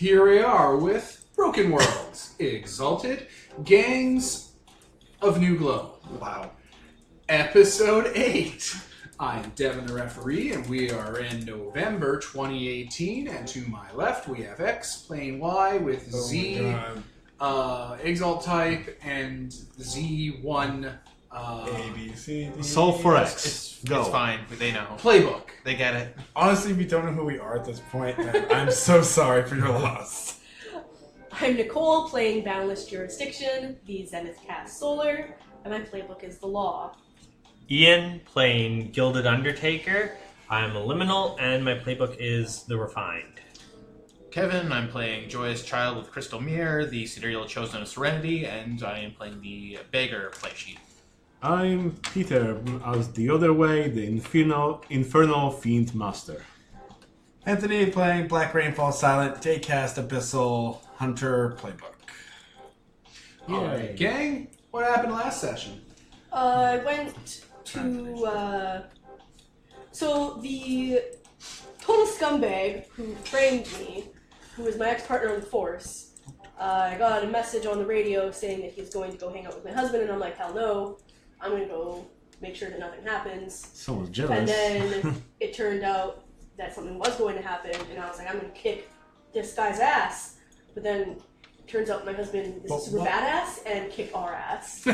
Here we are with Broken Worlds, Exalted, Gangs of New Gloam. Wow. Episode 8. I'm Devin the referee, and we are in November 2018, and to my left we have X playing Y with Z, Exalt type, and Z1 A, B, C, D. Solve for X. It's fine. They know. Playbook. They get it. Honestly, if you don't know who we are at this point, then I'm so sorry for your loss. I'm Nicole, playing Boundless Jurisdiction, the Zenith Cast Solar, and my playbook is the Law. Ian, playing Gilded Undertaker. I'm a Liminal, and my playbook is the Refined. Kevin, I'm playing Joyous Child with Crystal Mirror, the Sidereal chosen of Serenity, and I am playing the Beggar play sheet. I'm Peter, as the other way, the Infernal Fiend Master. Anthony playing Black Rainfall Silent, Daycast Abyssal Hunter playbook. Alright, gang, what happened last session? I went to, so the total scumbag who framed me, who was my ex-partner on the force, I got a message on the radio saying that he's going to go hang out with my husband, and I'm like, hell no, I'm going to go make sure that nothing happens. Someone's jealous. And then it turned out that something was going to happen, and I was like, I'm going to kick this guy's ass. But then it turns out my husband is a super badass and kicked our ass.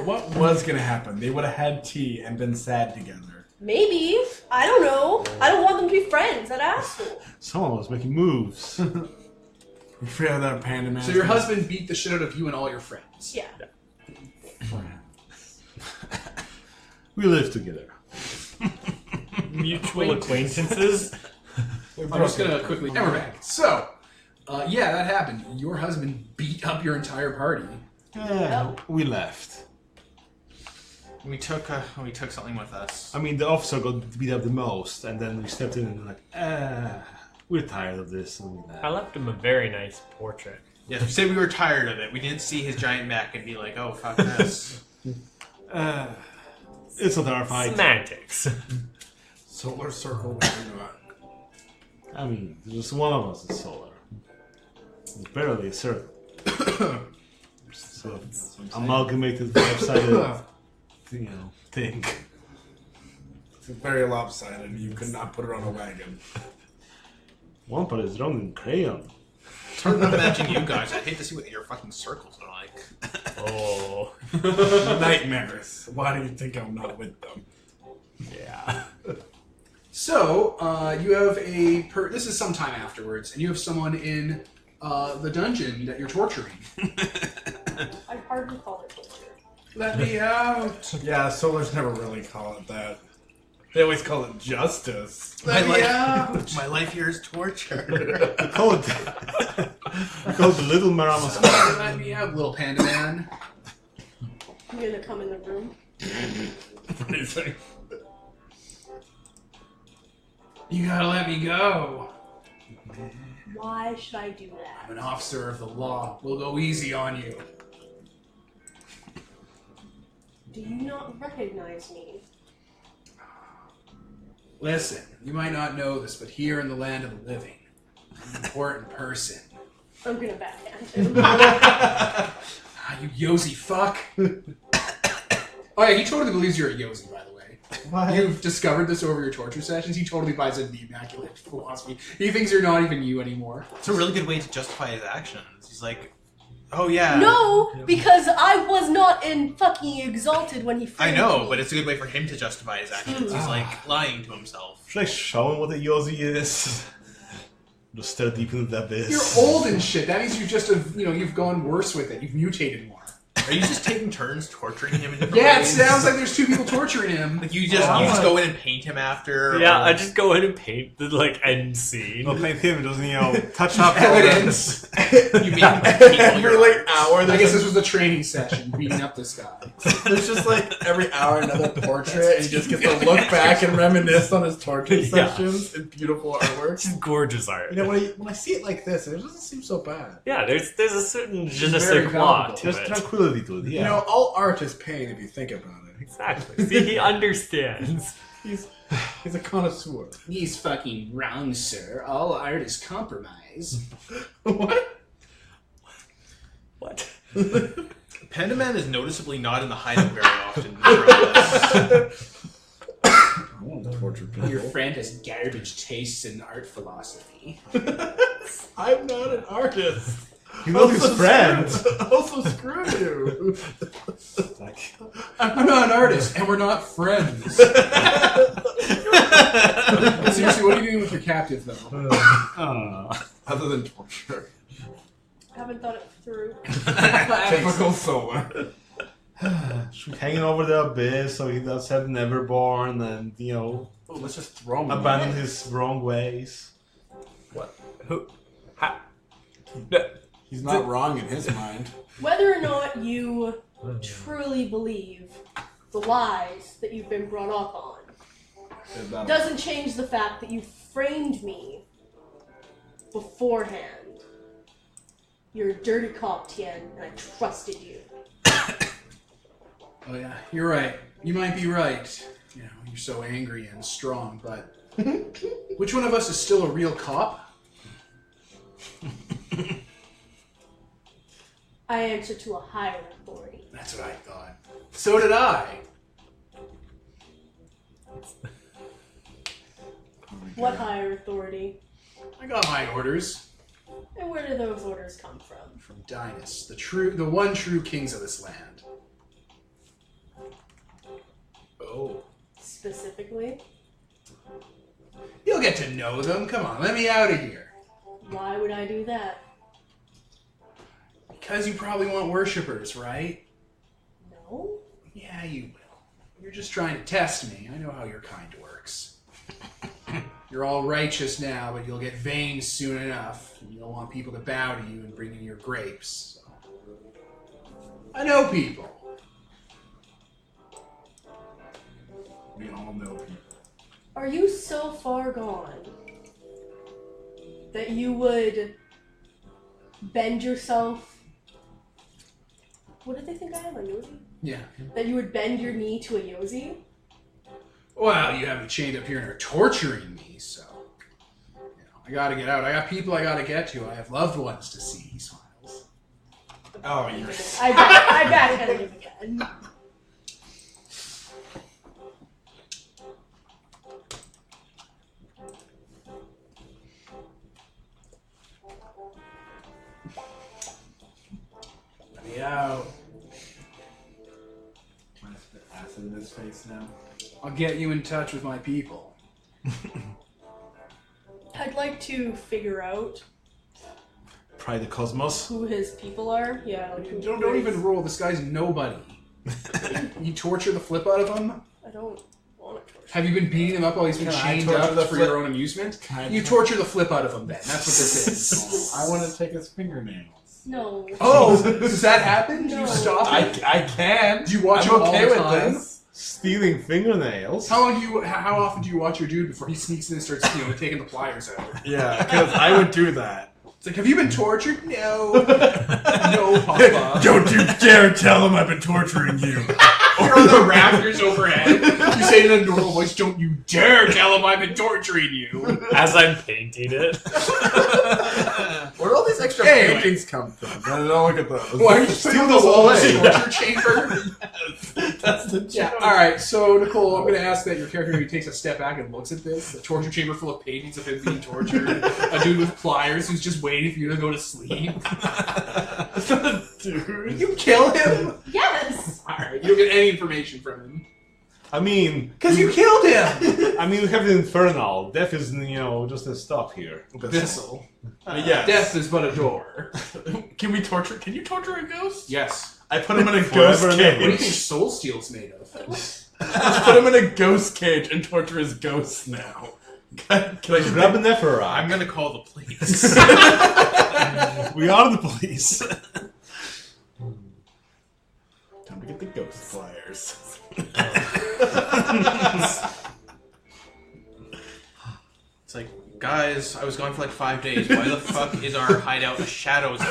What was going to happen? They would have had tea and been sad together. Maybe. I don't know. I don't want them to be friends. That asshole. Someone was making moves. We feel that Panda Man. So your husband beat the shit out of you and all your friends. Yeah. We live together. Mutual acquaintances. I'm just going to quickly... And we're back. So, yeah, that happened. Your husband beat up your entire party. Yeah, we left. We took something with us. I mean, the officer got beat up the most, and then we stepped in and like, we're tired of this. And we left. I left him a very nice portrait. Yes, we said we were tired of it. We didn't see his giant mech and be like, oh, fuck this. It's not our fight. Semantics. Solar Circle, what are you at? I mean, just one of us is solar. It's barely a circle. So, amalgamated five-sided, thing. It's very lopsided. You could not put it on a wagon. One part is drawn in crayon. It's hard to imagine you guys. I'd hate to see what your fucking circles are like. Oh. Nightmares. Why do you think I'm not with them? Yeah. So, you have a... this is sometime afterwards, and you have someone in the dungeon that you're torturing. I hardly call it torture. Let me out! Yeah, Solars never really call it that. They always call it justice. Let me out! My life here is torture. We call it the Little Maramas. Let me out, little panda man. I'm gonna come in the room. What do you think? You gotta let me go. Why should I do that? I'm an officer of the law. We'll go easy on you. Do you not recognize me? Listen, you might not know this, but here in the land of the living, I'm an important person. I'm gonna backhand him. Ah, you Yosi fuck. Oh yeah, he totally believes you're a Yosi, by the way. What? You've discovered this over your torture sessions. He totally buys into the immaculate philosophy. He thinks you're not even you anymore. It's a really good way to justify his actions. He's like, oh yeah. No, because I was not in fucking Exalted when he I framed know, me. but it's a good way for him to justify his actions. He's like lying to himself. Should I show him what a Yosi is? Just stare deep into the abyss. You're old and shit. That means you've just, you've gone worse with it. You've mutated more. Are you just taking turns torturing him in different Yeah, it ways? sounds like there's two people torturing him. Like you just go in and paint him after. Yeah, or... I just go in and paint the end scene. Not like him, doesn't touch up Evidence. You make him paint all Every your like hour, I guess this was the training session, beating up this guy. there's just like every hour another portrait, and he just gets to look back and reminisce on his torture sessions and beautiful artwork. It's gorgeous art. You know, when I see it like this, it doesn't seem so bad. Yeah, there's a certain je ne It's sais very quoi valuable. to Just it. tranquility servitude. Yeah. You know, all art is pain if you think about it. Exactly. See, he understands. He's a connoisseur. He's fucking wrong, sir. All art is compromise. What? What? Pandaman is noticeably not in the hideout very often. throughout this. I want to torture people. Your friend has garbage tastes in art philosophy. I'm not an artist. He was his friend. Also, screw you. Like, I'm not an artist, and we're not friends. Seriously, what are you doing with your captive, though? Other than torture. I haven't thought it through. Typical Solar. hanging over the abyss, so he does have Neverborn, and Oh, let's just throw him. abandon his wrong ways. Who? Ha. He's not wrong in his mind. Whether or not you truly believe the lies that you've been brought up on doesn't change the fact that you framed me beforehand. You're a dirty cop, Tien, and I trusted you. Oh yeah, you're right. You might be right. You know, you're so angry and strong, but which one of us is still a real cop? I answer to a higher authority. That's what I thought. So did I. What higher authority? I got my orders And where do those orders come from? from Dynus, the one true kings of this land. Oh. Specifically? You'll get to know them. Come on, let me out of here. Why would I do that? Because you probably want worshippers, right? No? Yeah, you will. You're just trying to test me. I know how your kind works. You're all righteous now, but you'll get vain soon enough. And you don't want people to bow to you and bring in your grapes. So. I know people. We all know people. Are you so far gone that you would bend yourself? What did they think I am, a Yozi? Yeah. That you would bend your knee to a Yozi? Well, you have me chained up here and are torturing me, so. You know, I gotta get out. I got people I gotta get to. I have loved ones to see. He smiles. Oh, you're. I back at him again. Let me out. Want to spit acid in his face now? I'll get you in touch with my people. I'd like to figure out Pride the Cosmos. who his people are. Yeah. Like who Don't even roll. This guy's nobody. You torture the flip out of him? I don't want to torture. Have you been beating him up while he's been Can I chained torture up the for flip- your own amusement? Can I You torture- torture the flip out of him, then. That's what this is. I want to take his fingernails. No. Oh, does that happen? Do No. you stop it? I can. Do you watch I'm him all okay the with time? this. Stealing fingernails. How often do you watch your dude before he sneaks in and starts, taking the pliers out? Yeah, because I would do that. It's like, have you been tortured? No. No, Papa. Don't you dare tell him I've been torturing you. You're on the rafters overhead. You say in a normal voice, don't you dare tell him I've been torturing you. As I'm painting it. Where do all these extra Anyway. paintings come from? Don't look at those. Why are you putting on the wall as a torture chamber? That's the Yeah, joke. alright, so Nicole, I'm going to ask that your character who takes a step back and looks at this, a torture chamber full of paintings of him being tortured, a dude with pliers who's just waiting for you to go to sleep. Dude. You kill him? Yes. Alright, you don't get any information from him. I mean, Because you killed him! we have the Infernal. Death is, just a stop here. Abyssal. Yes. Death is but a door. Can you torture a ghost? Yes. I put him in a Forever ghost and ever. What do you cage. think Soul Steel's made of? Just put him in a ghost cage and torture his ghosts now. Can I Grab an Nephra. I'm gonna call the police. We are the police. Time to get the ghost flyers. It's like, Guys, I was gone for like 5 days. Why the fuck is our hideout a shadow zone?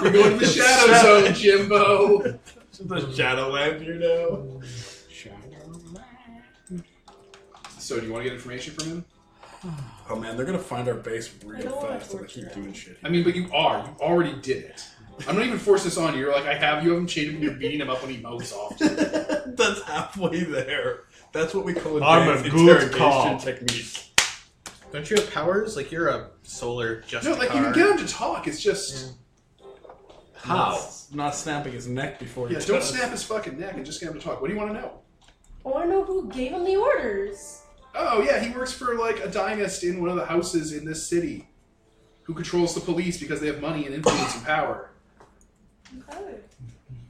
We're going to the shadow zone, Jimbo. The Shadowland here now. So, do you want to get information from him? Oh man, they're gonna find our base I real don't wanna fast if I torture keep them. doing shit. I mean, but you are. You already did it. I'm not even forcing this on you. You're like, I have. You haven't chained him. You're beating him up when he mouths off. That's halfway there. That's what we call I'm a advanced good interrogation cop. technique. Don't you have powers? Like, you're a solar justicar. No, like you can get him to talk. It's just How? Not snapping his neck before he yeah. Don't does. snap his fucking neck and just get him to talk. What do you want to know? I want to know who gave him the orders. Oh yeah, he works for like a dynast in one of the houses in this city, who controls the police because they have money and influence and power. Okay.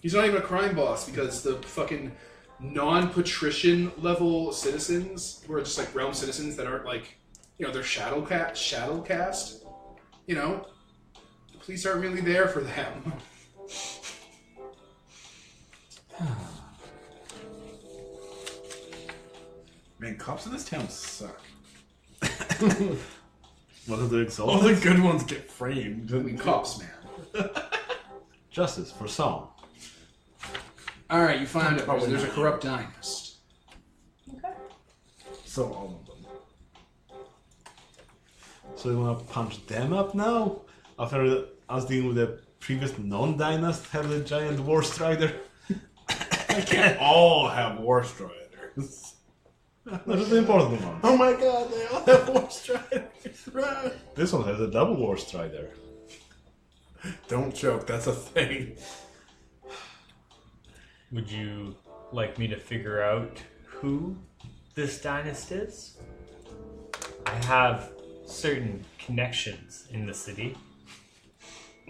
He's not even a crime boss because the fucking non-patrician level citizens, who are just like realm citizens that aren't like, you know, they're shadow cast. You know, the police aren't really there for them. Man, cops in this town suck. Welcome to All Exalted. the good ones get framed. I mean, cops, man. Justice for some. All right, you find out Probably there's a not. corrupt dynast. Okay. So all of them. So you want to punch them up now? After us dealing with the previous non-dynast having a giant war strider? They can't all have war striders. Those are the important ones. Oh my god, they all have war striders. Right. This one has a double war strider. Don't joke, that's a thing. Would you like me to figure out who this dynast is? I have certain connections in the city.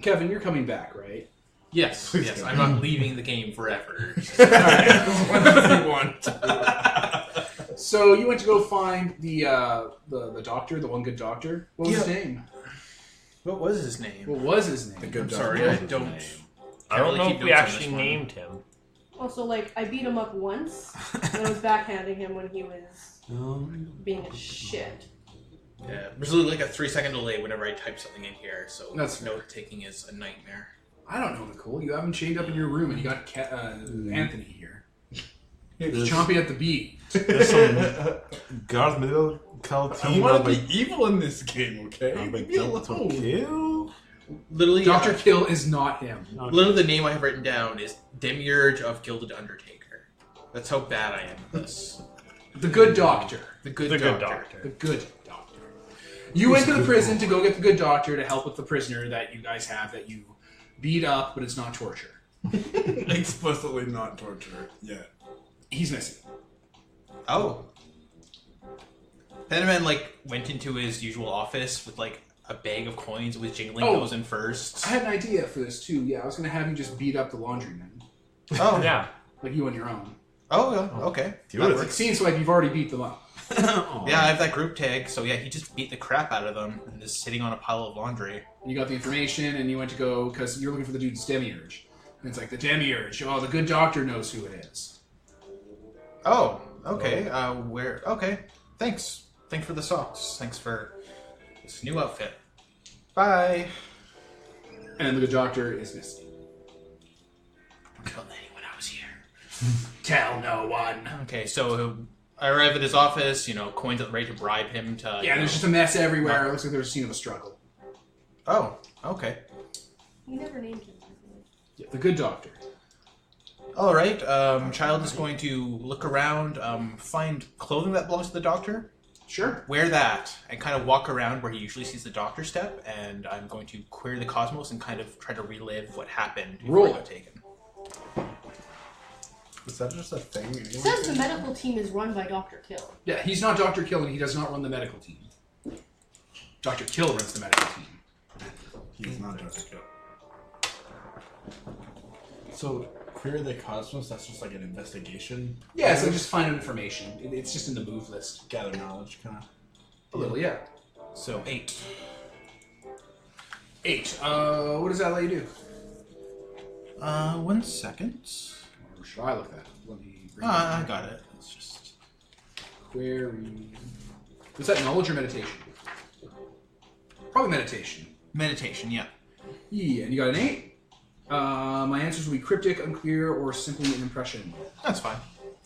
Kevin, you're coming back, right? Yes, yes. I'm not leaving the game forever. What does he want? So you went to go find the doctor, the one good doctor. What was his Yeah. name? What was his name? What was his name? The good I'm doctor. sorry, I don't. I don't really know keep if we notes on actually this one. named him. Also, like, I beat him up once, and I was backhanding him when he was being a shit. Yeah, there's literally like a 3-second delay whenever I type something in here, so That's note taking is a nightmare. I don't know, Nicole. You have him chained up in your room, and you got Anthony here. He's There's- chomping at the bee. There's some guard medical I team. want to be evil in this game, okay? I'll Leave be me Dr. alone. Kill. Literally, Dr. Kill is not him. literally the name I have written down is Demiurge of Gilded Undertaker. That's how bad I am at this. The good doctor. The good The good doctor. The good doctor. You went to the prison to go get the good doctor to help with the prisoner that you guys have that you beat up, but it's not torture. Explicitly not torture yet. He's missing. Oh. Penman like went into his usual office with like a bag of coins and was jingling Oh. those in first. I had an idea for this too. Yeah, I was going to have you just beat up the laundryman, Oh Yeah. like you on your own. Oh, yeah. Okay. Dude, That it's It works. seems like you've already beat them up. Yeah, I have that group tag, so yeah, he just beat the crap out of them and is sitting on a pile of laundry. You got the information, and you went to go because you're looking for the dude's demiurge. And it's like the demiurge. Oh, the good doctor knows who it is. Oh, okay. Where? Okay. Thanks. Thanks for the socks. Thanks for this new outfit. Bye. And the good doctor is missing. Killed anyone I was here. Tell no one. Okay, so I arrive at his office. You know, coins are ready to bribe him to. Yeah, there's just a mess everywhere. It looks like there's a scene of a struggle. Oh, okay. We never named him. Yeah, the good doctor. All right. Child is going to look around, find clothing that belongs to the doctor, Sure. wear that, and kind of walk around where he usually sees the doctor step. And I'm going to query the cosmos and kind of try to relive what happened before Roll he got it. taken. Is that just a thing? It says the medical team is run by Dr. Kill. Yeah, he's not Dr. Kill, and he does not run the medical team. Dr. Kill runs the medical team. He's not Dr. Kill. So, query the cosmos, that's just like an investigation? Yeah, so just find out information. It's just in the move list. Gather knowledge, kind of. A little, yeah. So 8. 8. What does that let you do? 1 second. Or should I look that up? Let me bring I got it. It's just query Was that knowledge or meditation? Probably meditation. Meditation, yeah. Yeah, and you got an 8. My answers will be cryptic, unclear, or simply an impression. That's fine.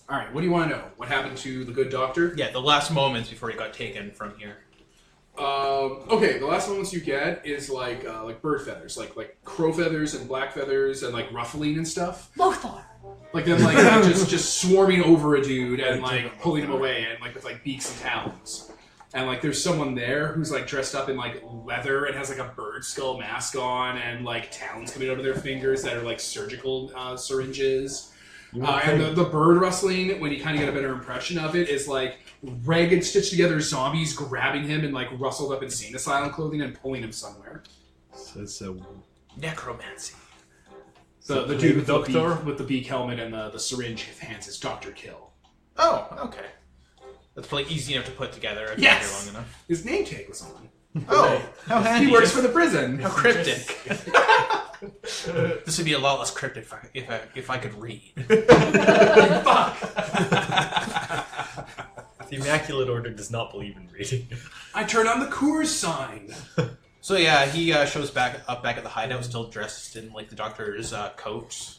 All right, what do you want to know? What happened to the good doctor? Yeah, the last moments before he got taken from here. Okay, the last moments you get is like bird feathers, like crow feathers and black feathers and like ruffling and stuff. Lothar. Like them like just swarming over a dude and like pulling him away and like with like beaks and talons. And like there's someone there who's like dressed up in like leather and has like a bird skull mask on and like talons coming out of their fingers that are like surgical syringes. And the bird rustling, when you kind of get a better impression of it, is like ragged, stitched together zombies grabbing him in like rustled up insane asylum clothing and pulling him somewhere. So it's a Necromancy. The dude with the beak helmet and the syringe hands is Dr. Kill. Oh, okay. That's probably easy enough to put together. I've been Yes! here long enough. His name tag was on. Oh, how handy. He works for the prison. How cryptic. This would be a lot less cryptic if I could read. Fuck! The Immaculate Order does not believe in reading. I turned on the Coors sign. So yeah, he shows back at the hideout, still dressed in like the doctor's coat.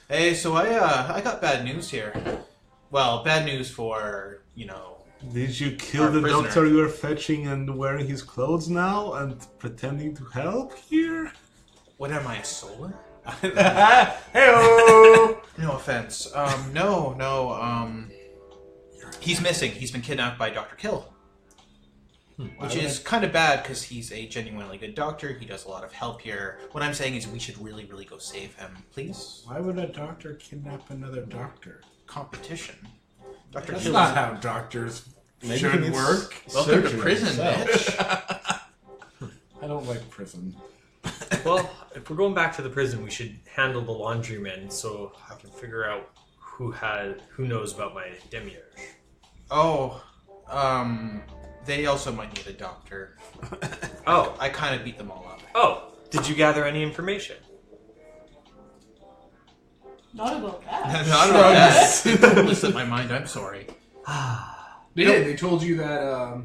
Hey, so I got bad news here. Well, bad news for Did you kill Our the prisoner. doctor you were fetching and wearing his clothes now and pretending to help here? What am I, a solar? Hey-oh! No offense. No. He's missing. He's been kidnapped by Dr. Kill. Which is kind of bad because he's a genuinely good doctor. He does a lot of help here. What I'm saying is we should really, really go save him. Please? Why would a doctor kidnap another doctor? Competition. Dr. That's Kill not how doctors should work. Welcome to prison, bitch. I don't like prison. Well, if we're going back to the prison, we should handle the laundrymen so I can figure out who knows about my demiurge. Oh, they also might need a doctor. Oh, I kind of beat them all up. oh, did you gather any information? Not about that. Not about that. Don't listen my mind. I'm sorry. They did. They told you that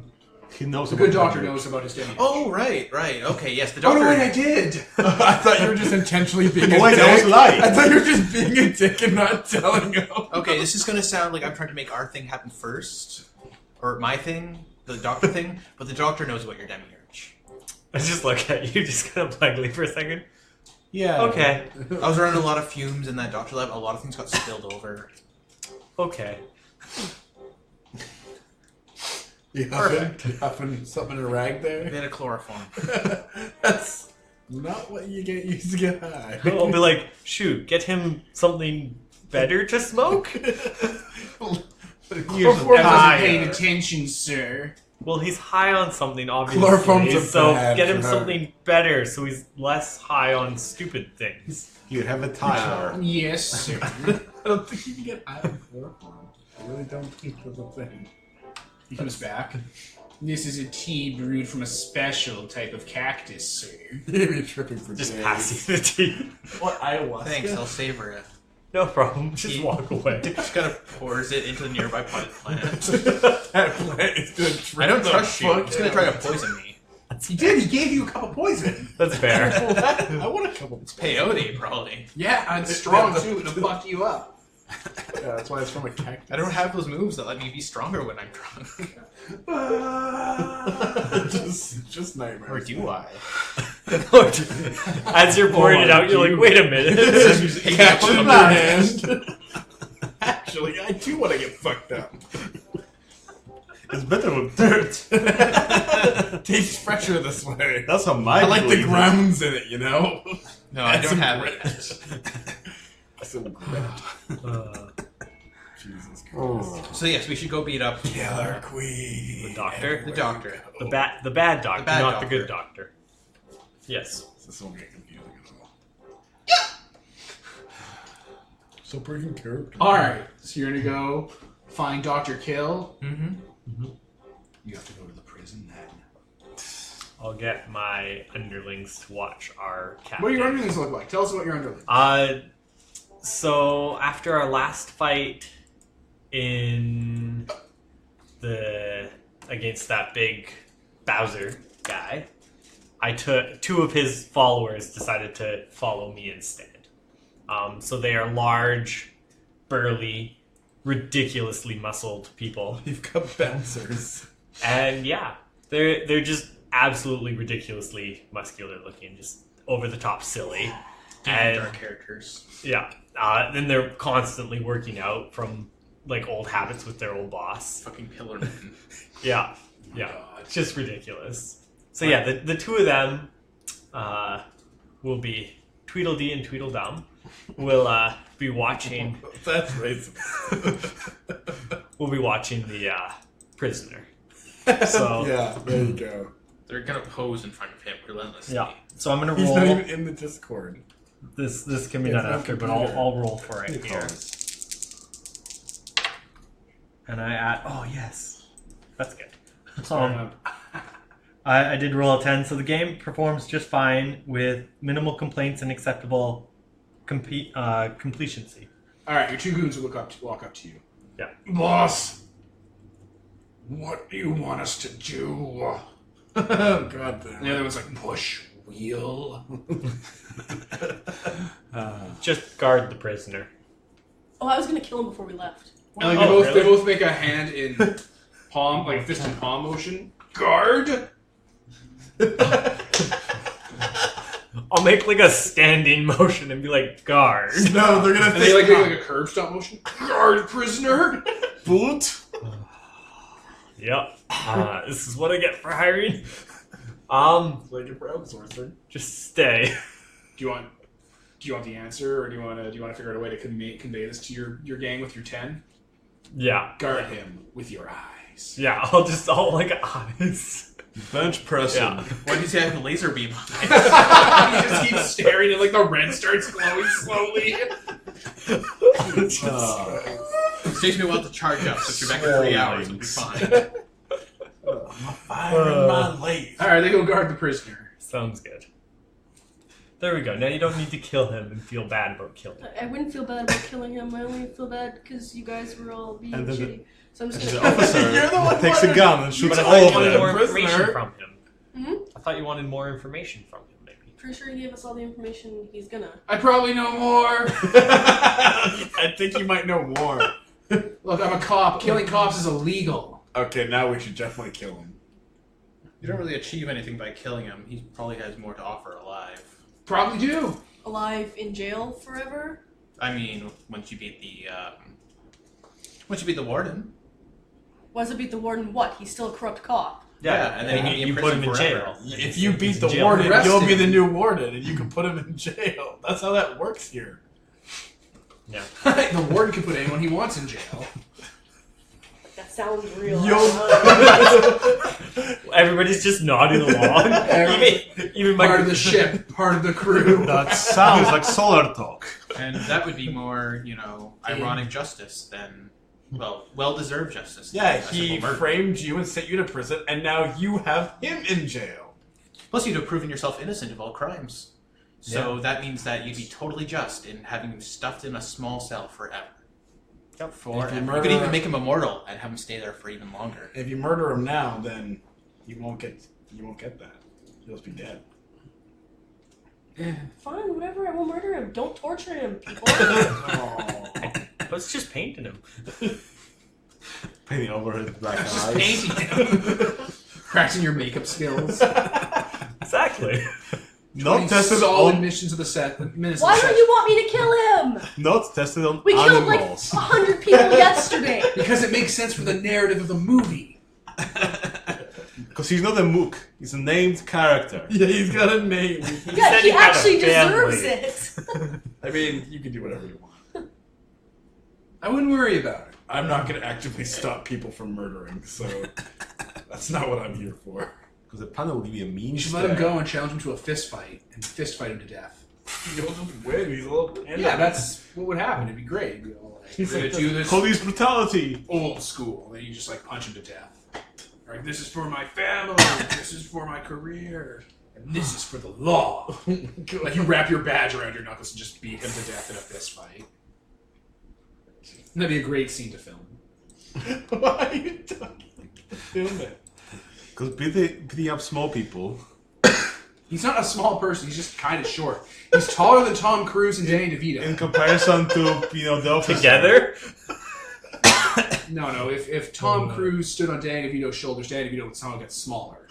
He knows the about good doctor the- knows about his demiurge. Oh, right. Okay, yes, the Oh, doctor. no, wait, I did. I thought you were just intentionally being a Wait, dick. that was light. I thought you were just being a dick and not telling him. Okay, this is going to sound like I'm trying to make our thing happen first. Or my thing, the doctor thing, but the doctor knows about your demiurge. I just look at you, just kind of blankly for a second. Yeah. Okay, I was around a lot of fumes in that doctor lab. A lot of things got spilled over. okay. You huffing something in a rag They there? had a chloroform. That's not what you get used to get high. I'll be like, shoot, get him something better to smoke? Chloroform Higher. wasn't paying attention, sir. Well, he's high on something, obviously. Chloroform's a so bad get him drug. something better so he's less high on stupid things. You have a tire. Yes, sir. I don't think you can get high on chloroform. I really don't think that's a thing. He comes back. This is a tea brewed from a special type of cactus, sir. You'd be tripping for Just days. passing the tea. What, ayahuasca? Thanks, I'll savor it. No problem, just walk away. Just kind of pours it into the nearby potted plant. That plant is gonna trip I don't the trust you. fuck It's going to out. try to poison me. He did. He gave you a cup of poison. That's fair. I want a couple. It's peyote, probably. Yeah, and it's strong too. It'll fuck you up. Yeah, that's why it's from a cactus. I don't have those moves that let me be stronger when I'm drunk. just nightmares. Or do I? As you're pouring it out, you're like, wait a minute. Catch it in my hand. Actually, I do want to get fucked up. It's better with dirt. Tastes fresher this way. That's how my I like the believe it. grounds in it, you know? No, I Add don't some have grit. it. Some grit. Jesus Christ. So yes, we should go beat up Killer Queen. The doctor? the doctor. The bad doctor, bad not doctor. the good doctor. Yes. This won't get confusing at all. So breaking character. All right, so you're gonna go find Dr. Kill. Mm-hmm. You have to go to the prison then. I'll get my underlings to watch our captain. What do your underlings look like? Tell us about your underlings. So after our last fight in the against that big Bowser guy, I took 2 of his followers decided to follow me instead. So they are large, burly, ridiculously muscled people. You've got bouncers. And yeah, they're just absolutely ridiculously muscular looking, just over the top silly. And Dark characters. yeah, then they're constantly working out from like old habits with their old boss. Fucking pillar man. Yeah, it's just ridiculous. So yeah, the 2 of them will be Tweedledee and Tweedledum. Will be watching. That's racist. We'll be watching the prisoner. So Yeah, there you go. They're gonna pose in front of him relentlessly. yeah, so I'm gonna He's roll. not even in the Discord. This can be It's done not after, but computer. I'll roll for it here. Because And I add. Oh yes, that's good. I did roll a 10, so the game performs just fine with minimal complaints and acceptable completioncy. All right, your 2 goons will walk up to you. Yeah. Boss, what do you want us to do? Oh, God damn. And the other one's like, push wheel. Just guard the prisoner. Oh, I was gonna kill him before we left. And like Oh, they really? both make a hand in palm, like a fist in palm motion. Guard. I'll make like a standing motion and be like, guard. No, they're gonna And they like make like a curve stop motion. Guard prisoner. boot. Yep. This is what I get for hiring. Like you're for outsourcing. Just stay. Do you want the answer, or do you want to figure out a way to convey this to your gang with your 10? Yeah. Guard him with your eyes. Yeah, I'll like eyes. bench pressing. Yeah. Why does he have a laser beam on it? He just keeps staring, and like the red starts glowing slowly. It takes me a while to charge up, so if you're back in 3 hours, it'll be fine. Fire in my lathe. All right, they go guard the prisoner. Sounds good. There we go. Now you don't need to kill him and feel bad about killing him. I wouldn't feel bad about killing him. I only feel bad because you guys were all being And then the- shitty. So I'm And just the gonna. officer You're the one takes a wanted- gun and shoots But all I of wanted them. more Prisoner. information from him. Hmm? I thought you wanted more information from him, maybe. Pretty sure he gave us all the information he's gonna. I probably know more. I think you might know more. Look, I'm a cop. Killing cops is illegal. Okay, now we should definitely kill him. You don't really achieve anything by killing him. He probably has more to offer alive. Probably do. Alive in jail forever? I mean, once you beat the warden. Once I beat the warden, what? He's still a corrupt cop. Yeah, and then you put him in forever. jail. If you beat the Jail. warden, Arrest you'll be him. the new warden, and you can put him in jail. That's how that works here. Yeah. The warden can put anyone he wants in jail. That sounds real. Everybody's just nodding along. even my Part of the ship, part of the crew. That sounds like solar talk. And that would be more, ironic justice than, well-deserved justice. Yeah, than a he simple murder. framed you and sent you to prison, and now you have him in jail. Plus, you'd have proven yourself innocent of all crimes. So that means that you'd be totally just in having him stuffed in a small cell forever. Yep. Forever. If you You murder could even him- make him immortal and have him stay there for even longer. If you murder him now, then you won't get that. He'll just be dead. Fine, whatever. I will murder him. Don't torture him, people. Let's just paint him. Painting over his black Just eyes. painting him. Practicing your makeup skills. Exactly. Not tested solid on. missions of the set. Why don't you want me to kill him? Not tested on We killed like animals. 100 people yesterday. Because it makes sense for the narrative of the movie. Because he's not a mook. He's a named character. Yeah, he's got a name. Yeah, said he he had a actually family. deserves it. I mean, you can do whatever you want. I wouldn't worry about it. I'm not going to actively stop people from murdering, so that's not what I'm here for. Because the panel will give you a mean You should let him go and challenge him to a fist fight and fist fight him to death. You'll just win. He's a little panda. Yeah, that's what would happen. It'd be great. It'd be all like, He's we're like gonna do this Police brutality. old school. Then you just like punch him to death. Like, this is for my family. This is for my career. And this is for the law. Like, you wrap your badge around your knuckles and just beat him to death in a fist fight. And that'd be a great scene to film. Why are you talking? Doing it. Because beating up small people. He's not a small person. He's just kind of short. He's taller than Tom Cruise and Danny DeVito. In comparison to, the officer. Together? No. If Tom Cruise stood on Danny DeVito's shoulders, Danny DeVito would somehow get smaller.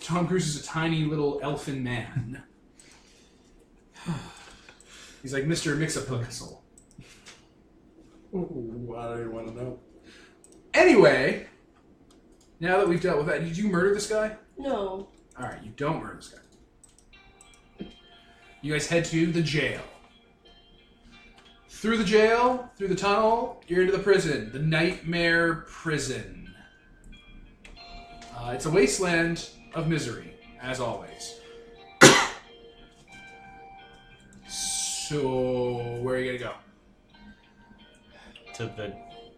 Tom Cruise is a tiny little elfin man. He's like Mr. Mixapixel. Ooh, I don't even want to know. Anyway, now that we've dealt with that, did you murder this guy? No. Alright, you don't murder this guy. You guys head to the jail. Through the jail, through the tunnel, you're into the prison. The Nightmare Prison. It's a wasteland of misery, as always. So, where are you gonna go? To the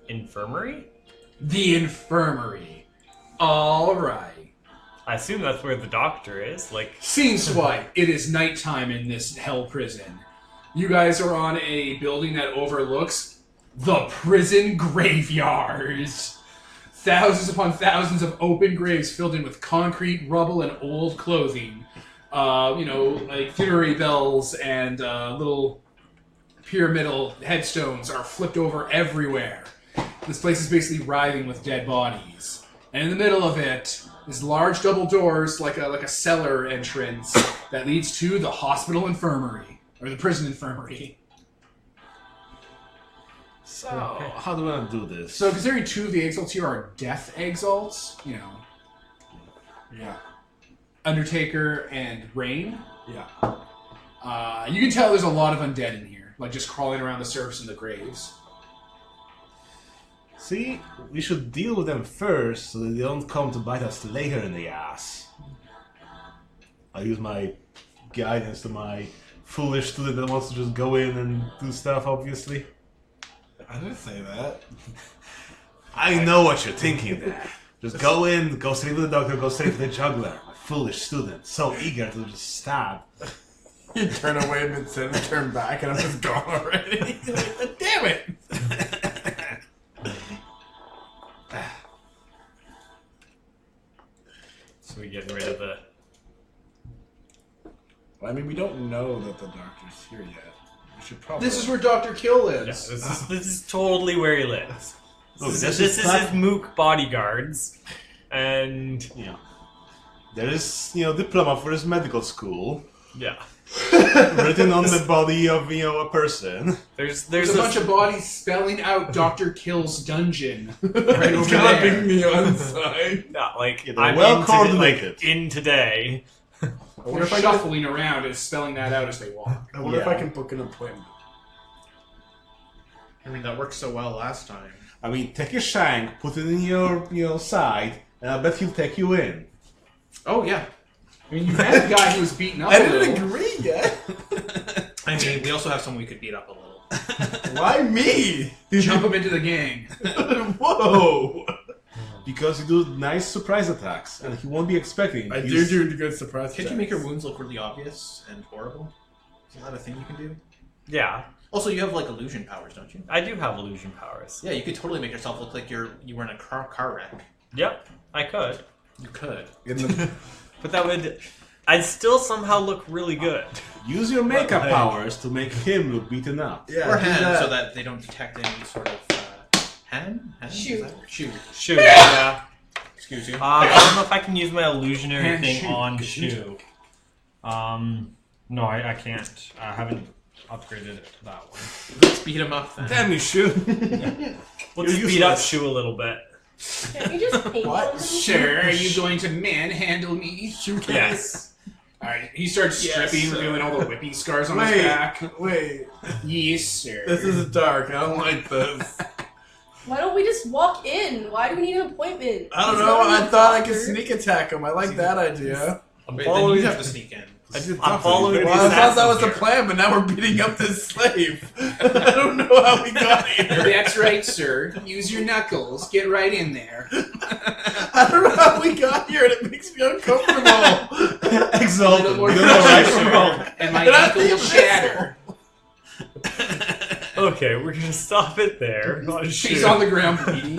infirmary? The infirmary. Alright. I assume that's where the doctor is. Like, Scene swipe. It is nighttime in this hell prison. You guys are on a building that overlooks the prison graveyards. Thousands upon thousands of open graves filled in with concrete, rubble, and old clothing. Like funerary bells and little pyramidal headstones are flipped over everywhere. This place is basically writhing with dead bodies. And in the middle of it is large double doors, like a cellar entrance that leads to the hospital infirmary, or the prison infirmary. So, how do I do this? So, considering two of the exalts here are death exalts, Yeah. Undertaker and Rain, Yeah. you can tell there's a lot of undead in here, like just crawling around the surface in the graves. See, we should deal with them first so that they don't come to bite us later in the ass. I use my guidance to my foolish student that wants to just go in and do stuff, obviously. I didn't say that. I know what you're thinking there. Just go in, go straight to the doctor, go straight to the juggler. My foolish student, so eager to just stab. You turn away mid-sentence, turn back, and I'm just gone already. Damn it! so we getting rid of the... Well, I mean, we don't know that the doctor's here yet. We should probably... This is where Dr. Kill Yeah, lives. this is totally where he lives. Look, This is his Mook bodyguards. And... There is, diploma for his medical school. Yeah. Written on the body of, a person. There's There's a bunch of bodies spelling out Dr. Kill's dungeon right over Galloping there. me on side. Yeah, like, Yeah, they're I'm well in coordinated. in today. They're shuffling around and spelling that out as they walk. I wonder if Yeah. I can book an appointment. I mean, that worked so well last time. I mean, take your shank, put it in your side, and I bet he'll take you in. Oh, yeah. I mean, you had a guy who was beaten up I a didn't little. agree yet. I mean, we also have someone we could beat up a little. Why me? Jump him into the gang. Whoa! Because you do nice surprise attacks, and he won't be expecting. I He's- do a good surprise. Can't you make your wounds look really obvious and horrible? Is that a thing you can do? Yeah. Also, you have, like, illusion powers, don't you? I do have illusion powers. Yeah, you could totally make yourself look like you were in a car wreck. Yep, I could. You could. In the, But that would... I'd still somehow look really good. Use your makeup Hey. powers to make him look beaten up. yeah, Or do hand, that. so that they don't detect any sort of... hand? Hand? Shoot. Is that- Shoot. Shoe, yeah. Excuse you. I don't know if I can use my illusionary Hand thing shoot. on Shoe. No, I can't. I haven't upgraded it to that one. Let's beat him up then. Damn you, shoot! We'll You're just beat up useless. Shoe a little bit. Can't you just paint What? on them? Sir, are you going to manhandle me? Yes. Alright, he starts Yes, stripping, sir. revealing all the whippy scars on his Wait, back. wait. Yes, sir. This is dark. I don't like this. Why don't we just walk in? Why do we need an appointment? I don't He's know. not I even thought I doctor. could sneak attack him. I like that idea. I'm Wait, then following, you have to sneak in. I did I'm talk to him. following He's the very Well, I thought that was the here. plan, but now we're beating up this slave. I don't know how we got here. That's right, sir. Use your knuckles. Get right in there. I don't know how we got here, and it makes me uncomfortable. Exalted. Little more You don't know right from pressure, wrong. and my And I knuckles feel will shatter. Okay, we're gonna stop it there. On He's Shoe. on the ground bleeding.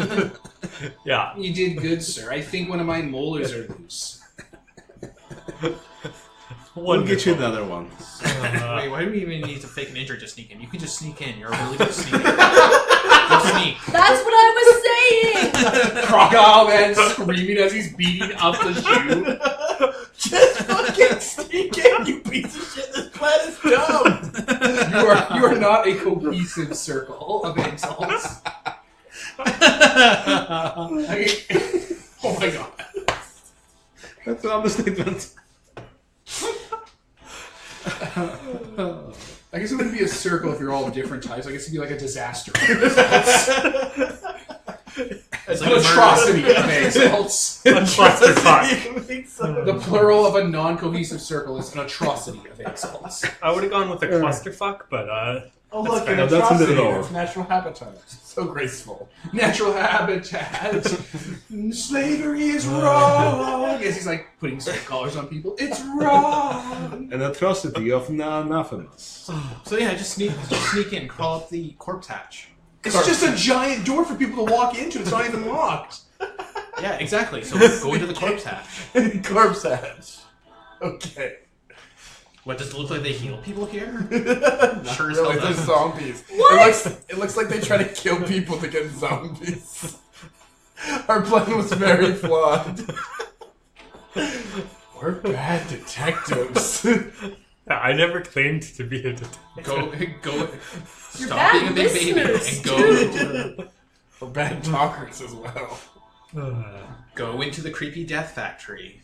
Yeah. You did good, sir. I think one of my molars are loose. We'll get you another one. Wait, why do we even need to fake an injury to sneak in? You can just sneak in. You're a really good sneaker. Good sneak. That's what I was saying! Crocodile Man screaming as he's beating up the shoe. Just fucking sneak in, you piece of shit. This plan is dumb. You are not a cohesive circle of exalts. Oh my god. That's an understatement. I guess it wouldn't be a circle if you're all different types. I guess it'd be like a disaster. It's An like a atrocity of exalts. A clusterfuck. The plural of a non-cohesive circle is an atrocity of exalts. I would have gone with a clusterfuck, but Oh, look, fair. an That's a atrocity. little- It's natural habitat. So graceful. Natural habitat. Slavery is wrong. Yes, he's like putting sweat collars on people. It's wrong. An atrocity of nothingness. So yeah, just sneak in, crawl up the corpse hatch. It's just a giant door for people to walk into. It's not even locked. Yeah, exactly. So go into the corpse hatch. Corpse hatch. Okay. What, does it look like they heal people here? Sure as really, hell they're does. zombies. What? It looks like they try to kill people to get zombies. Our plan was very flawed. We're bad detectives. I never claimed to be a detective. Go. You're Stop bad being a big baby listeners, and go. We're bad talkers as well. Go into the creepy death factory.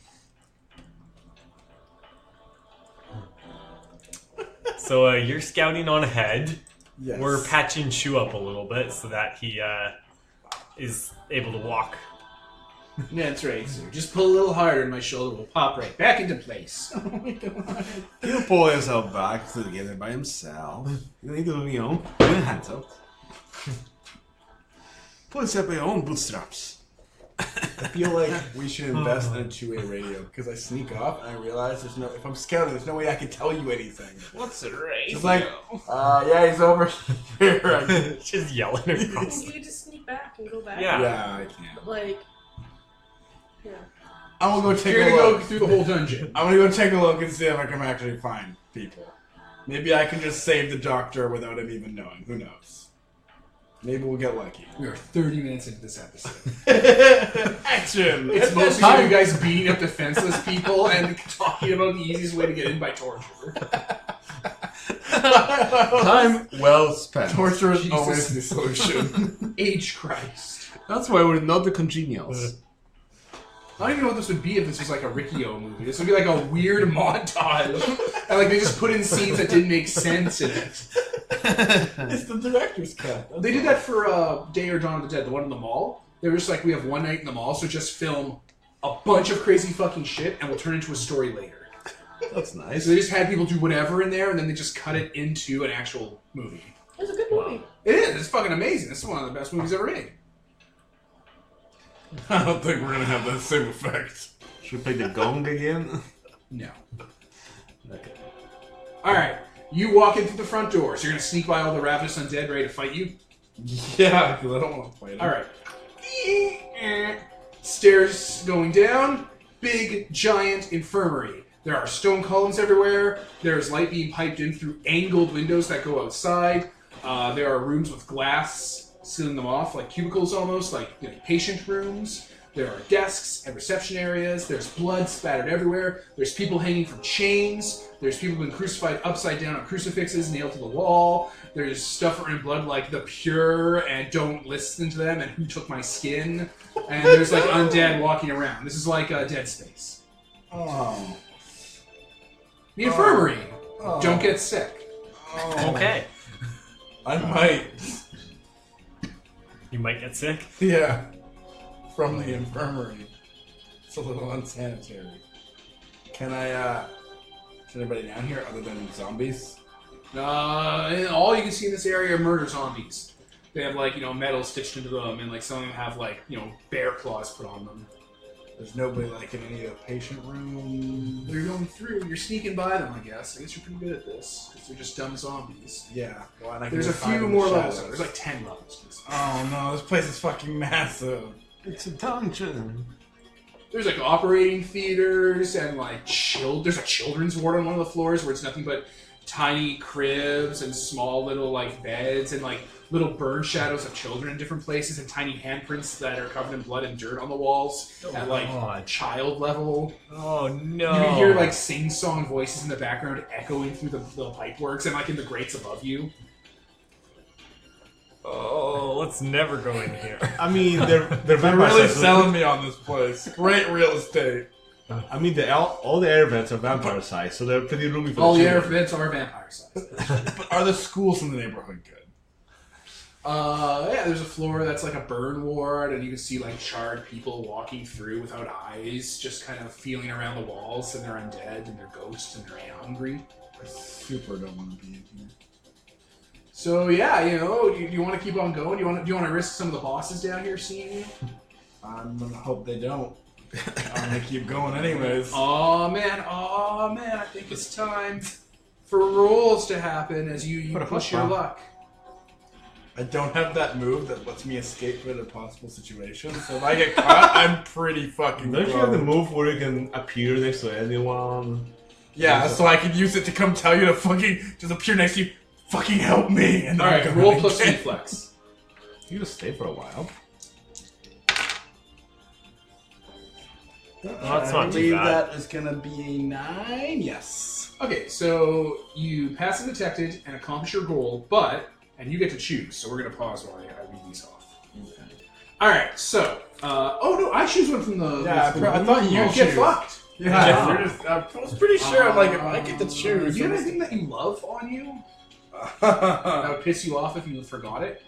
So you're scouting on ahead. Yes. We're patching Shu up a little bit so that he is able to walk. That's right, sir. Just pull a little harder and my shoulder will pop right back into place. Oh my god. He'll pull himself back together by himself. You need to, put your hands out. Pull yourself by your own bootstraps. I feel like we should invest in a two-way radio because I sneak off and I realize if I'm scouting, there's no way I can tell you anything. What's the radio? It's like, yeah, he's over here. Just yelling across. You could just sneak back and go back. Yeah. Yeah, I can't. Like, yeah. I'm gonna go take You're a gonna look. go through the whole dungeon. I'm gonna go take a look and see if I can actually find people. Maybe I can just save the doctor without him even knowing. Who knows? Maybe we'll get lucky. We are 30 minutes into this episode. Action! It's mostly you guys beating up defenseless people and talking about the easiest way to get in by torture. Time well spent. Torture is Jesus. always the solution. H Christ. That's why we're not the congenials. I don't even know what this would be if this was like a Riccio movie. This would be like a weird montage. And like they just put in scenes that didn't make sense in it. It's the director's cut. They did that for Day or Dawn of the Dead, the one in the mall. They were just like, we have one night in the mall, so just film a bunch of crazy fucking shit and we'll turn it into a story later. That's nice. So they just had people do whatever in there and then they just cut it into an actual movie. It was a good movie. It is. It's fucking amazing. This is one of the best movies ever made. I don't think we're gonna have that same effect. Should we play the gong again? No. Okay. Alright. You walk in through the front door, so you're gonna sneak by all the ravenous undead ready to fight you? Yeah, because I don't want to play it. Alright. Stairs going down. Big, giant infirmary. There are stone columns everywhere. There's light being piped in through angled windows that go outside. There are rooms with glass sealing them off, like cubicles almost, like patient rooms. There are desks and reception areas. There's blood spattered everywhere. There's people hanging from chains. There's people being crucified upside down on crucifixes nailed to the wall. There's stuff written in blood like the pure and don't listen to them and who took my skin. And there's like undead walking around. This is like Dead Space. Oh. The infirmary. Oh. Don't get sick. Oh. Okay. I might. You might get sick. Yeah. From the infirmary. It's a little unsanitary. Can I, is anybody down here other than zombies? And all you can see in this area are murder zombies. They have like, metal stitched into them and like some of them have like, bear claws put on them. There's nobody like in any of the patient rooms. You're going through, you're sneaking by them, I guess. I guess you're pretty good at this, because they're just dumb zombies. Yeah. Well, and I can There's a just hide few in more the levels. shadows. There's like 10 levels. Oh no, this place is fucking massive. It's a dungeon. There's like operating theaters and like there's a children's ward on one of the floors where it's nothing but tiny cribs and small little like beds and like little burn shadows of children in different places and tiny handprints that are covered in blood and dirt on the walls at like child level. Oh no! You can hear like sing-song voices in the background echoing through the pipeworks and like in the grates above you. Oh, let's never go in here. I mean, they're They're vampire really sites. selling me on this place. Great real estate. I mean, all the air vents are vampire sites, so they're pretty roomy for All the the air children. vents are vampire sized. But are the schools in the neighborhood good? Yeah, there's a floor that's like a burn ward, and you can see like charred people walking through without eyes, just kind of feeling around the walls, and they're undead, and they're ghosts, and they're hungry. I super don't want to be in here. So yeah, do you want to keep on going? Do you want to risk some of the bosses down here seeing you? I'm gonna hope they don't. I'm gonna keep going anyways. Oh man, I think it's time for rolls to happen as you Put a push plus your bar. luck. I don't have that move that lets me escape from a possible situation, so if I get caught, I'm pretty fucking Don't you have the boned. move where you can appear next to anyone? Yeah, so I can use it to come tell you to fucking just appear next to you. Fucking help me! And then All right, I'm roll gonna plus get- reflex. You just stay for a while. that's not I too believe bad. that is gonna be a 9. Yes. Okay, so you pass undetected and accomplish your goal, and you get to choose. So we're gonna pause while I read these off. All right, so oh no, I choose one from the. Yeah, I thought you get choose. fucked. Yeah, you're just, I was pretty sure. I'm like, if I get to choose, Do you have anything that you love on you that would piss you off if you forgot it?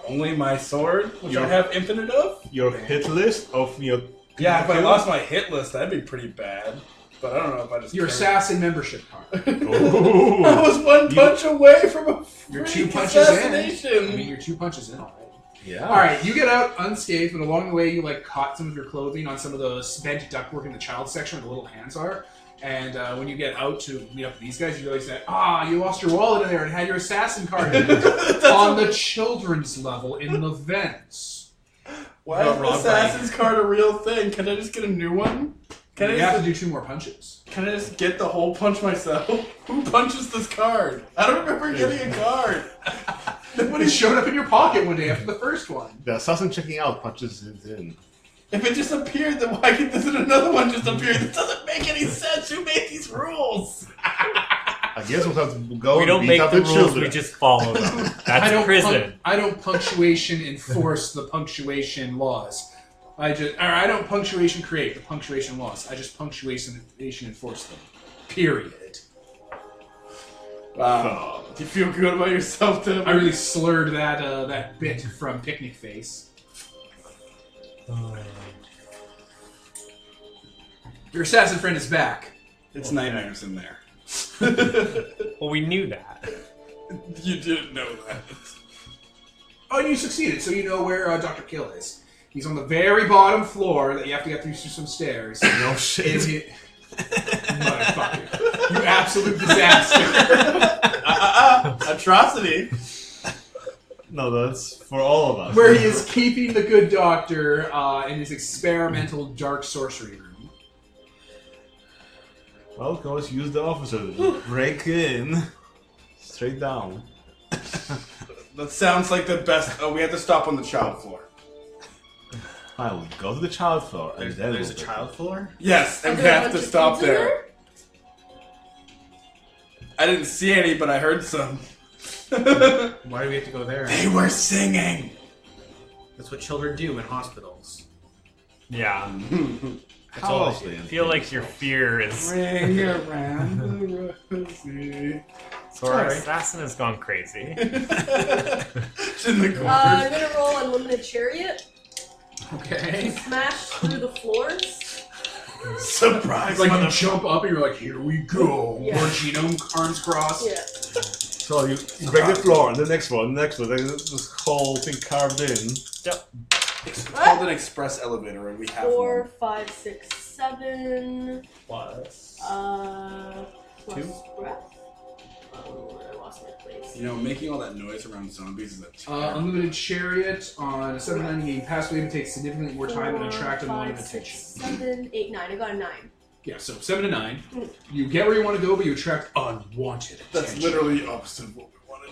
only my sword, which Your- I have infinite of. Your hit list of your. Yeah, if I lost my hit list, that'd be pretty bad. But I don't know if I just. Your carry- assassin membership card. Ooh. I was one punch away from a You're freak 2 punches in. assassination. I mean, you're 2 punches in already. Yeah. All right, you get out unscathed, but along the way, you like caught some of your clothing on some of those bent ductwork in the child section where the little hands are. And when you get out to meet up with these guys, you realize that you lost your wallet in there and had your assassin card in it on the children's level in the vents. Why is an assassin's card a real thing? Can I just get a new one? Can You I have just, to do 2 more punches. can I just get the whole punch myself? Who punches this card? I don't remember getting a card. It showed up in your pocket one day after the first one. The assassin checking out punches it in. If it just appeared, then why doesn't another one just appear? This doesn't make any sense. Who made these rules? I guess we'll have to go We and don't beat make up the the rules, children. we just follow them. That's prison. I don't punctuation enforce the punctuation laws. I don't punctuation create the punctuation laws. I just punctuation enforce them. Period. Wow. Do you feel good about yourself, Tim? I really slurred that bit from Picnic Face. Your assassin friend is back. It's nightmares in there. Well, we knew that. You didn't know that. Oh, you succeeded, so you know where Dr. Kill is. He's on the very bottom floor that you have to get through some stairs. No shit. Motherfucker. You absolute disaster. Atrocity. No, that's for all of us. Where he is keeping the good doctor in his experimental dark sorcery room. Well, of course, use the officer to break in. Straight down. That sounds like the best. Oh, we have to stop on the child floor. I will go to the child floor and then There's a we'll child floor? Yes, and Are we there a have bunch to of stop kids in there. I didn't see any, but I heard some. Why do we have to go there? They were singing. That's what children do in hospitals. Yeah. That's How all else they do do. you I feel like your fear is. Ring around the rosy. So our assassin has gone crazy. It's in the corner. I'm gonna roll Unlimited Chariot. Okay. Smash through the floors. Surprise! Like you mother- jump up and you're like, here we go. Yeah. More genome arms crossed. Yeah. So you break the floor, and the next one, this whole thing carved in. It's called an express elevator, and we have 4, one. 5, 6, 7. Plus. Plus Two? breath. Where awesome place. You know, making all that noise around zombies is a terrible. Unlimited chariot on a 7-9 game passway to take significantly more time and attract unwanted attention. 7, 8, 9. I got a 9. Yeah, so 7 to 9. You get where you want to go, but you attract unwanted attention. That's literally the opposite of what we wanted.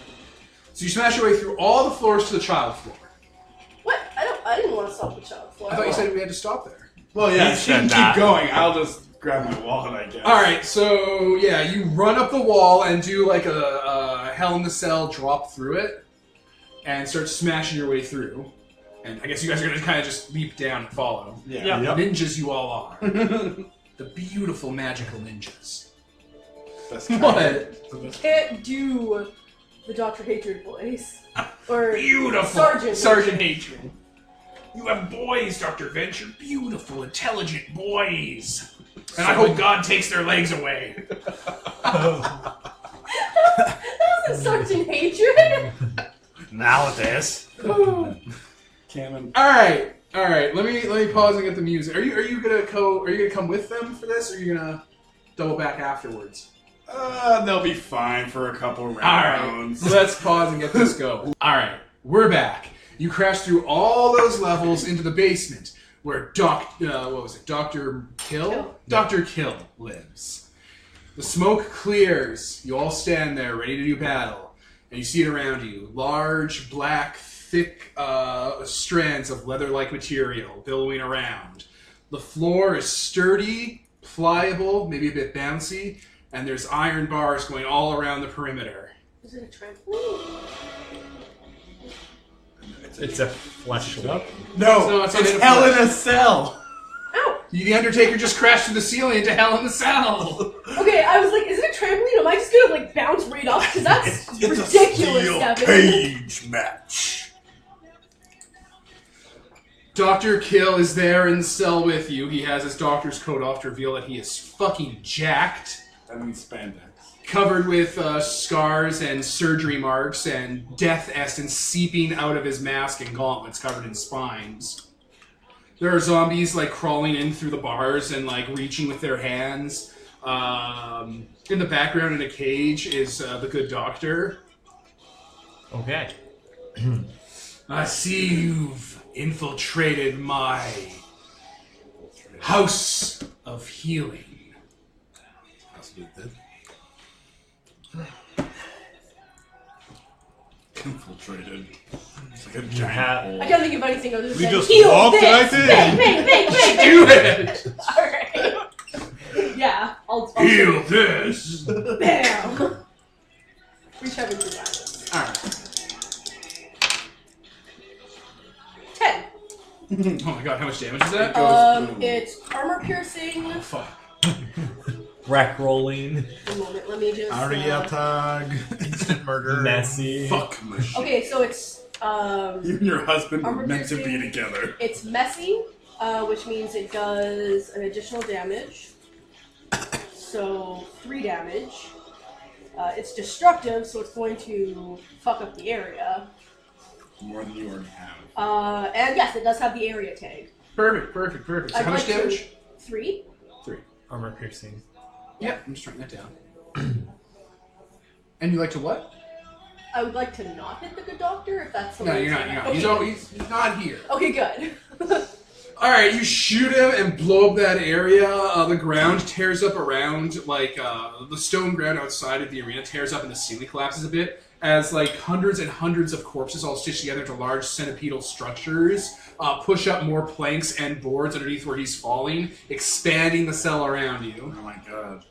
So you smash your way through all the floors to the child floor. What? I didn't want to stop the child floor. I thought you said we had to stop there. Well, yeah, He she can said that. keep going. I'll just grab my wallet, I guess. Alright, so yeah, you run up the wall and do like a Hell in the Cell drop through it and start smashing your way through. And I guess you guys are going to kind of just leap down and follow. Yeah. Yep. Ninjas you all are. The beautiful magical ninjas. Best What? Can't do the Dr. Hatred voice. Or Beautiful! Sergeant. Hatred. You have boys, Dr. Venture. Beautiful, intelligent boys. And I hope God takes their legs away. That wasn't Sergeant Hatred. Nowadays. Canon. Alright. Let me pause and get the music. Are you gonna come with them for this, or are you gonna double back afterwards? They'll be fine for a couple Alright. rounds. Let's pause and get this go. Alright, we're back. You crash through all those levels into the basement where Dr. Kill? Dr. Kill lives. The smoke clears. You all stand there ready to do battle. And you see it around you. Large, black, thick strands of leather-like material billowing around. The floor is sturdy, pliable, maybe a bit bouncy, and there's iron bars going all around the perimeter. Is it a trampoline? It's a fleshlight. No, it's it's in a Hell flesh. in a Cell. Ow! The Undertaker just crashed through the ceiling into Hell in the Cell. Okay, I was like, is it a trampoline? Am I just gonna like bounce right off? Because that's It's a ridiculous, steel Devin. cage match. Dr. Kill is there in the cell with you. He has his doctor's coat off to reveal that he is fucking jacked. That means spandex. Covered with scars and surgery marks and death essence seeping out of his mask and gauntlets covered in spines. There are zombies like crawling in through the bars and like reaching with their hands. In the background in a cage is the good doctor. Okay. I see you've infiltrated my house of healing. Infiltrated. It's like a You giant have- hole. I can't think of anything other than We just heal walked this. right in. Bang. Do it! Alright. Yeah, I'll Heal this! Bam! Reach heaven for violence. Alright. 10. Oh my god, how much damage is that? boom. It's armor piercing. Oh, fuck. Rack rolling. A moment, let me just. Aria tag. Instant murder. Messy. Fuck machine. Okay, so it's You and your husband were Armor meant to be piercing. together. it's messy, which means it does an additional damage. So 3 damage. It's destructive, so it's going to fuck up the area. More than you already have. And yes, it does have the area tag. Perfect. So I'd how much like to- damage? 3. 3. Armor piercing. Yeah, I'm just writing that down. And you like to what? I would like to not hit the good doctor if that's the No, way you're it's not. Okay. He's not here. Okay, good. Alright, you shoot him and blow up that area. The ground tears up around, like, the stone ground outside of the arena tears up and the ceiling collapses a bit as, like, hundreds and hundreds of corpses all stitched together into large centipedal structures push up more planks and boards underneath where he's falling, expanding the cell around you. Oh my god.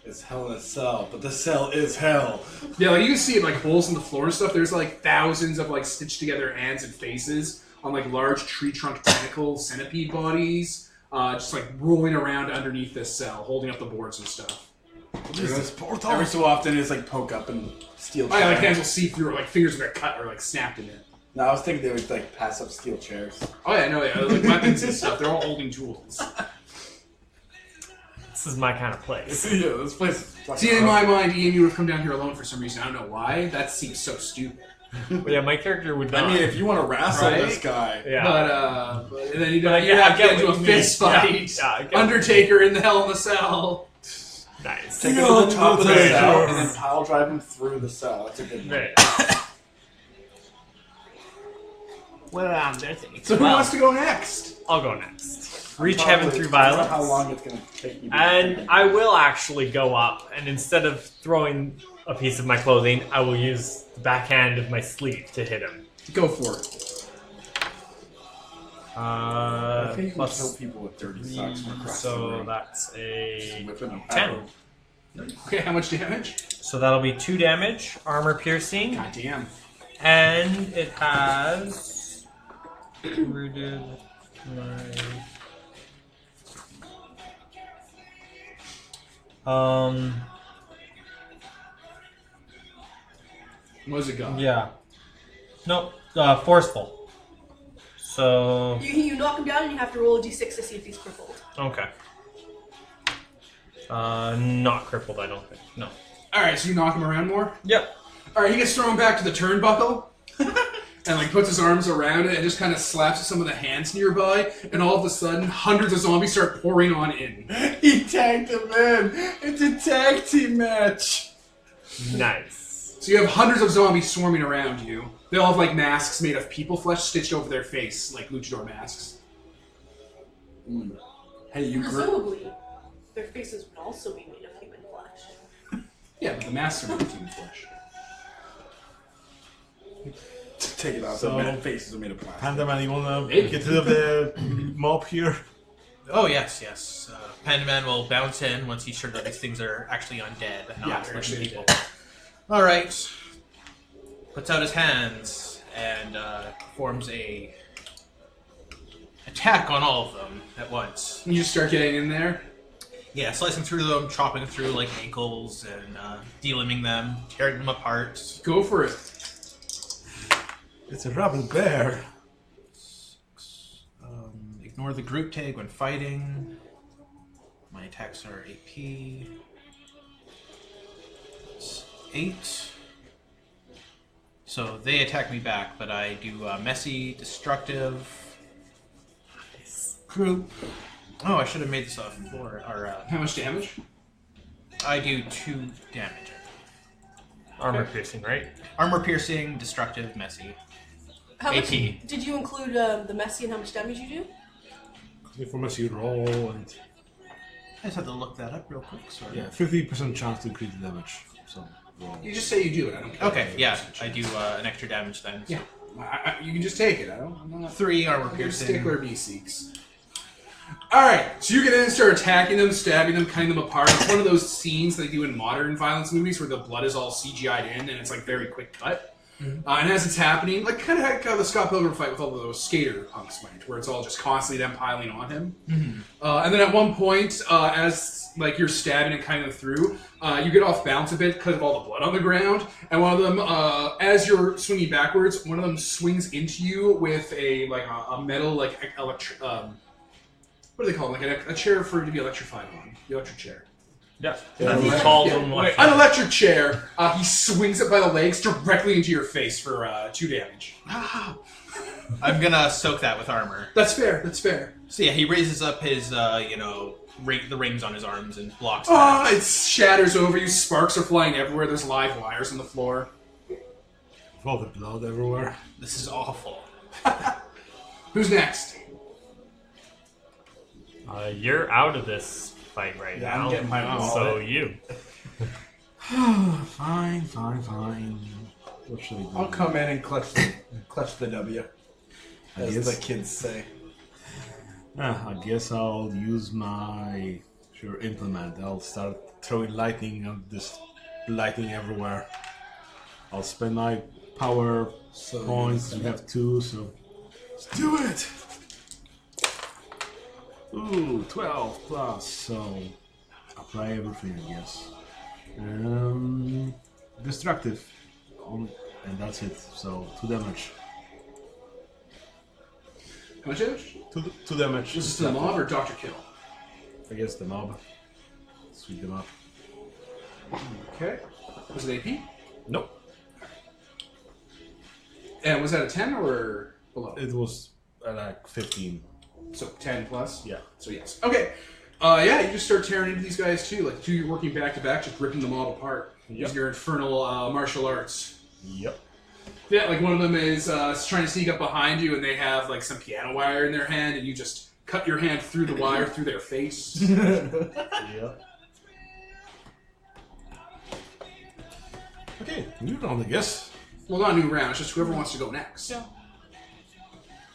It's Hell in a Cell, but the cell is hell. Yeah, like, you can see, like, holes in the floor and stuff. There's, like, thousands of, like, stitched together hands and faces on, like, large tree trunk tentacle centipede bodies, just, like, rolling around underneath this cell, holding up the boards and stuff. Every so often it's like poke up and steal Oh, yeah, like, chairs. hands will see through, or, like, fingers will get cut or, like, snapped in it. No, I was thinking they would like pass up steel chairs. Oh, yeah, no, yeah, like, weapons and stuff. They're all holding tools. This is my kind of place. Yeah, this place is fucking See, in my mind, Ian, you would have come down here alone for some reason. I don't know why. That seems so stupid. But yeah, my character would not. I mean, if you want to wrestle Right? this guy, yeah. But and then you'd But have to I get get into a what you mean. fist fight. Yeah, I get what you Undertaker in the Hell in the Cell. Nice. Take him to the top of the Very cell sure. and then pile drive him through the cell. That's a good one. Very well, there's So who wants to go next? I'll go next. Reach heaven through violence. How long it's going to take you? And I will actually go up, and instead of throwing a piece of my clothing, I will use the backhand of my sleeve to hit him. Go for it. I think you can Plus kill people with dirty socks from across the so room. that's a Whipping them 10. out. Okay, how much damage? So that'll be 2 damage, armor piercing, God damn. and it has rooted my What was it got? yeah. Nope, forceful. So You knock him down and you have to roll a d6 to see if he's crippled. okay. Not crippled, I don't think. No. Alright, so you knock him around more? Yep. Alright, he gets thrown back to the turnbuckle. And like puts his arms around it and just kind of slaps some of the hands nearby, and all of a sudden, hundreds of zombies start pouring on in. He tagged him in. It's a tag team match. Nice. So you have hundreds of zombies swarming around you. They all have like masks made of people flesh stitched over their face, like luchador masks. Hey, you grew. Presumably, their faces would also be made of human flesh. Yeah, but the masks are made of human flesh. Take it off. So- The metal faces are made of plastic. Pandaman, you wanna Maybe. get rid of the mob here? Oh, yes. Panda Man will bounce in once he's sure that these things are actually undead and Yeah, not they're living actually people. dead. Alright. Puts out his hands and performs a attack on all of them at once. You just start getting in there. Yeah, slicing through them, chopping through like ankles and delimbing them, tearing them apart. Go for it. It's a rabid bear. Ignore the group tag when fighting. My attacks are AP. It's 8. So they attack me back, but I do messy, destructive, group. Oh, I should have made this off before. Or How much damage? I do 2 damage. Armor piercing, right? Armor piercing, destructive, messy. How much AP. did you include the messy and how much damage you do? Information you roll and I just have to look that up real quick. Sorry. 50% chance to increase the damage. So roll. You just say you do it. I don't care. Okay, yeah, I do an extra damage then. So Yeah. You can just take it. I'm not 3 armor a piercing. stickler B seeks. Alright, so you get in and start attacking them, stabbing them, cutting them apart. It's one of those scenes they do in modern violence movies where the blood is all CGI'd in and it's like very quick cut. And as it's happening, like kind of like how the Scott Pilgrim fight with all of those skater punks went, where it's all just constantly them piling on him. And then at one point, as like you're stabbing and kind of through, you get off balance a bit because of all the blood on the ground. And one of them, as you're swinging backwards, one of them swings into you with a metal like what do they call it? Like a chair for to be electrified on, the electric chair. Yeah. Yeah, He right. calls Yeah, him an like electric chair. He swings it by the legs directly into your face for 2 damage. I'm gonna soak that with armor. That's fair. That's fair. So yeah, he raises up his, the rings on his arms and blocks Oh, that. it shatters over you. Sparks are flying everywhere. There's live wires on the floor. All the blood everywhere. This is awful. Who's next? you're out of this fight right Yeah, I'm now. getting my own So wallet. you. Fine. What should I do? I'll come in and clutch the W, as guess. the kids say. I guess I'll use my implement. I'll start throwing lightning everywhere. I'll spend my power points. We have 2, so let's do it. Ooh, 12 plus. So apply everything, I guess. Destructive, and that's it. So 2 damage. How much damage? 2 damage. This is the mob or Dr. Kill? I guess the mob. Sweep them up. Okay. Was it AP? Nope. And was that a 10 or below? It was like 15. So 10 plus? Yeah. So yes. Okay. Yeah, you just start tearing into these guys too. Like, you're working back to back, just ripping them all apart. Yep. Using your infernal martial arts. Yep. Yeah, like one of them is trying to sneak up behind you, and they have like some piano wire in their hand, and you just cut your hand through the wire through their face. Yep. Okay, new round, I guess. Well, not a new round. It's just whoever wants to go next. Yeah.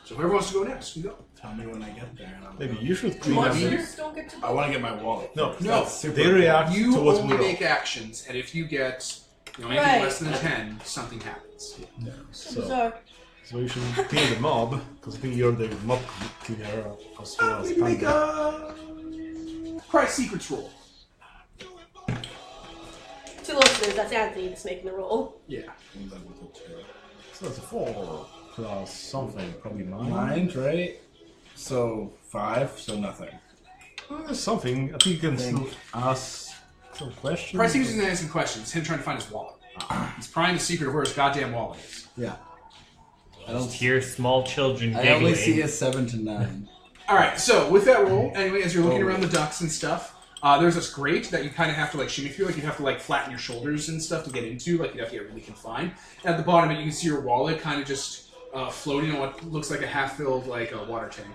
So whoever wants to go next can go. Tell me when I get there. And I'll Maybe go. you should clean up. Monsters don't get to I go. want to get my wallet. No, first. no, That's super they react You to what only we roll. make actions, and if you get anything Right. less than 10, something happens. So So, bizarre. so you should clean the mob, because I think you're the mob cleaner as well as Maybe make Panda. a prize secrets roll. To listeners, that's Anthony that's making the roll. Yeah. So that's a 4 plus something, probably 9. Mind, right? So 5, so nothing. Something. I think you can still ask some questions. Prize secrets isn't asking questions. It's him trying to find his wallet. He's prying the secret of where his goddamn wallet is. Yeah. I Just hear small children I giggling. only see a 7 to 9. Alright, so with that roll, anyway, as you're looking around the ducks and stuff, there's this grate that you kind of have to like shimmy through, like you have to like flatten your shoulders and stuff to get into, like you have to get really confined. And at the bottom of it, you can see your wallet kind of just floating on what looks like a half-filled like water tank.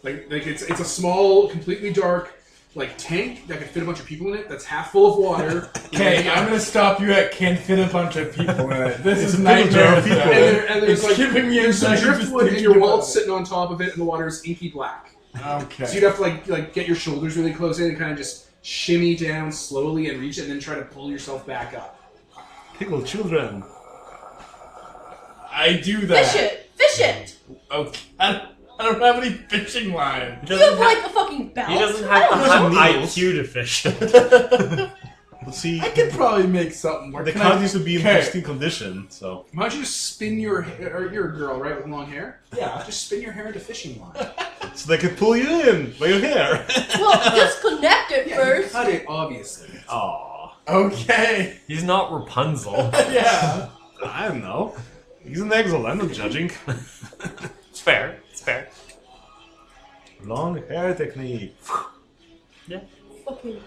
Like it's a small, completely dark like tank that could fit a bunch of people in it. That's half full of water. Okay, I'm gonna stop you at can't fit a bunch of people in it. This is a nightmare of people. And there's It's like giving me there's some anxiety just driftwood, and thinking your about wallet's it. sitting on top of it, and the water is inky black. Okay. So you'd have to like get your shoulders really close in and kind of just shimmy down slowly and reach it, and then try to pull yourself back up. Pickle children. I do that. Fish it! Fish it! Okay. I don't have any fishing line. He Do you doesn't have have, like a fucking belt? he doesn't I have don't the know. high needles. IQ to fish it. But see, I could probably make something work. the Can card I- needs to be in Okay. pristine condition, so. Why don't you just spin your hair? Or you're a girl, right, with long hair? Yeah. Just spin your hair into fishing line. So they can pull you in by your hair. Well, just connect it Yeah, you first. cut it, obviously. Aw. Okay. He's not Rapunzel. Yeah. I don't know. He's an exile, I'm not judging. It's fair. It's fair. Long hair technique. Yeah. Fucking.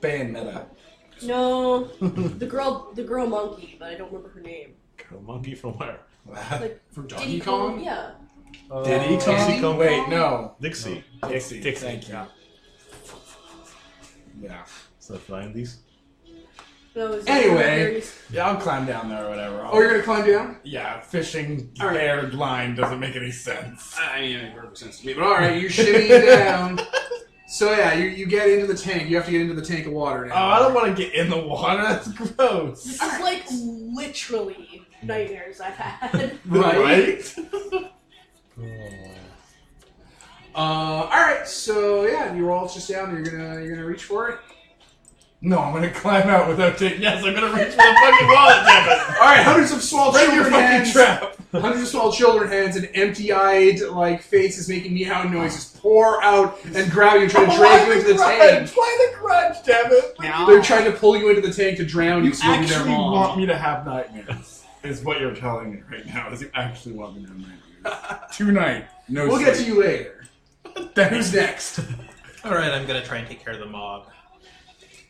Bayonetta. No. the girl monkey, but I don't remember her name. Girl monkey from where? Like From Diddy Donkey Kong? Yeah. Diddy Diddy Kong? Kong? Wait, no. Dixie. Dixie. Dixie. Thank you. Yeah. Start flying these. That was Anyway. Yeah, I'll climb down there or whatever. Oh, you're gonna climb down? Yeah, fishing All right. aired line doesn't make any sense. I mean, it makes perfect sense to me. But alright, you shimmy down. So yeah, you get into the tank. You have to get into the tank of water Oh, now. I don't want to get in the water. That's gross. This is like literally nightmares I've had. Right? Alright, so yeah, your wallet's just down. You're gonna reach for it. No, I'm gonna climb out without taking. Yes, I'm gonna reach for the fucking wallet, damn it! Alright, hundreds of small Break your children fucking hands. trap. Hundreds of small children hands and empty-eyed like faces making meow noises pour out and grab you and try to drag you into the tank. Why the grudge, damn it? They're trying to pull you into the tank to drown you, You so you'll be their actually mom. want me to have nightmares, is what you're telling me right now. Is you actually want me to have nightmares. Tonight, no. We'll get to you later. Who's next? Alright, I'm gonna try and take care of the mob.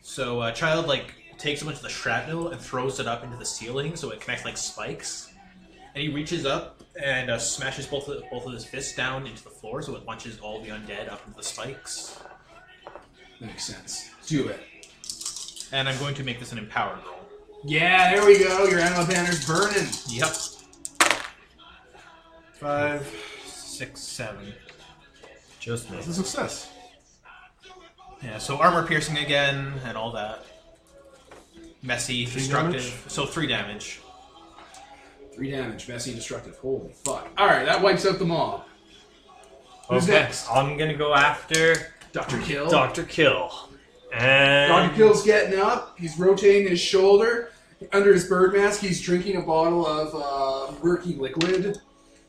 So, Child, like, takes a bunch of the shrapnel and throws it up into the ceiling so it connects like spikes. And he reaches up and smashes both of his fists down into the floor so it launches all the undead up into the spikes. That makes sense. Do it. And I'm going to make this an empowered roll. Yeah, there we go. Your animal banner's burning. Yep. 5. 6, 7. Just That's a missed. success. Yeah, so armor piercing again and all that. Messy, destructive. damage? So 3 damage. 3 damage, messy and destructive. Holy fuck. Alright, that wipes out the mob. Who's Okay, next? I'm gonna go after Dr. Kill. Dr. Kill. And Dr. Kill's getting up. He's rotating his shoulder. Under his bird mask, he's drinking a bottle of murky liquid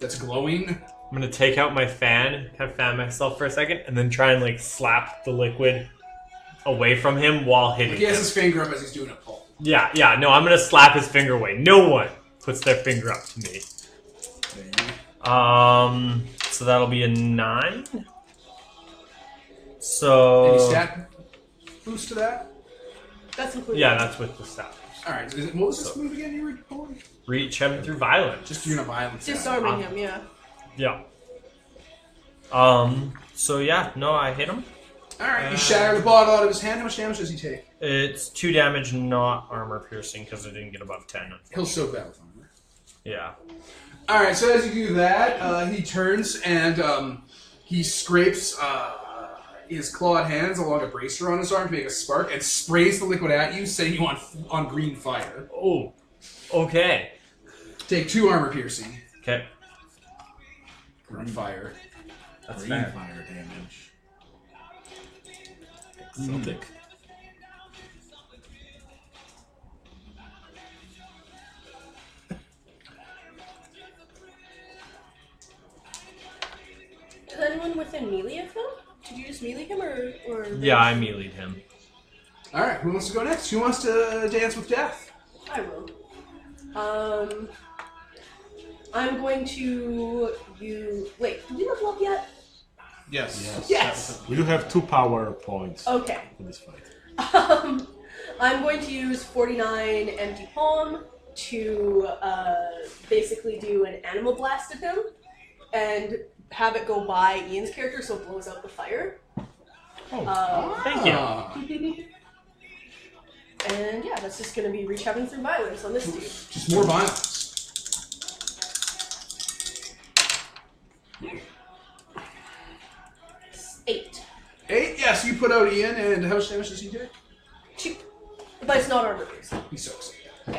that's glowing. I'm gonna take out my fan, kind of fan myself for a second, and then try and like slap the liquid away from him while hitting He has him. his finger up as he's doing a pull. Yeah, no, I'm gonna slap his finger away. No one puts their finger up to me. So that'll be a 9. So Any stat boost to that? That's included. yeah, that's with the stat. Alright, so what was this move again you were pulling? Reach heaven through violence. Just doing a violence. Disarming him, yeah. Yeah. So yeah, no, I hit him. Alright, you shatter the bottle out of his hand. How much damage does he take? It's 2 damage, not armor piercing, because I didn't get above 10. He'll soak that with armor. Yeah. Alright, so as you do that, he turns and he scrapes his clawed hands along a bracer on his arm to make a spark and sprays the liquid at you, setting you on green fire. Oh. Okay. Take 2 armor piercing. Okay. You're on fire. That's Green fair. fire damage. Exotic. Is anyone within melee of him? Did you just melee him or Yeah, I meleeed him. Alright, who wants to go next? Who wants to dance with death? I will. I'm going to use. Wait, did we level up yet? Yes. Yes! We do have 2 power points Okay. for this fight. I'm going to use 49 empty palm to basically do an animal blast at him and have it go by Ian's character so it blows out the fire. Thank you. And yeah, that's just going to be reach heaven through violence on this dude. Just more violence. Eight. 8? Yes, you put out Ian, and how much damage does he take? 2. But it's not armor piercing. He soaks it.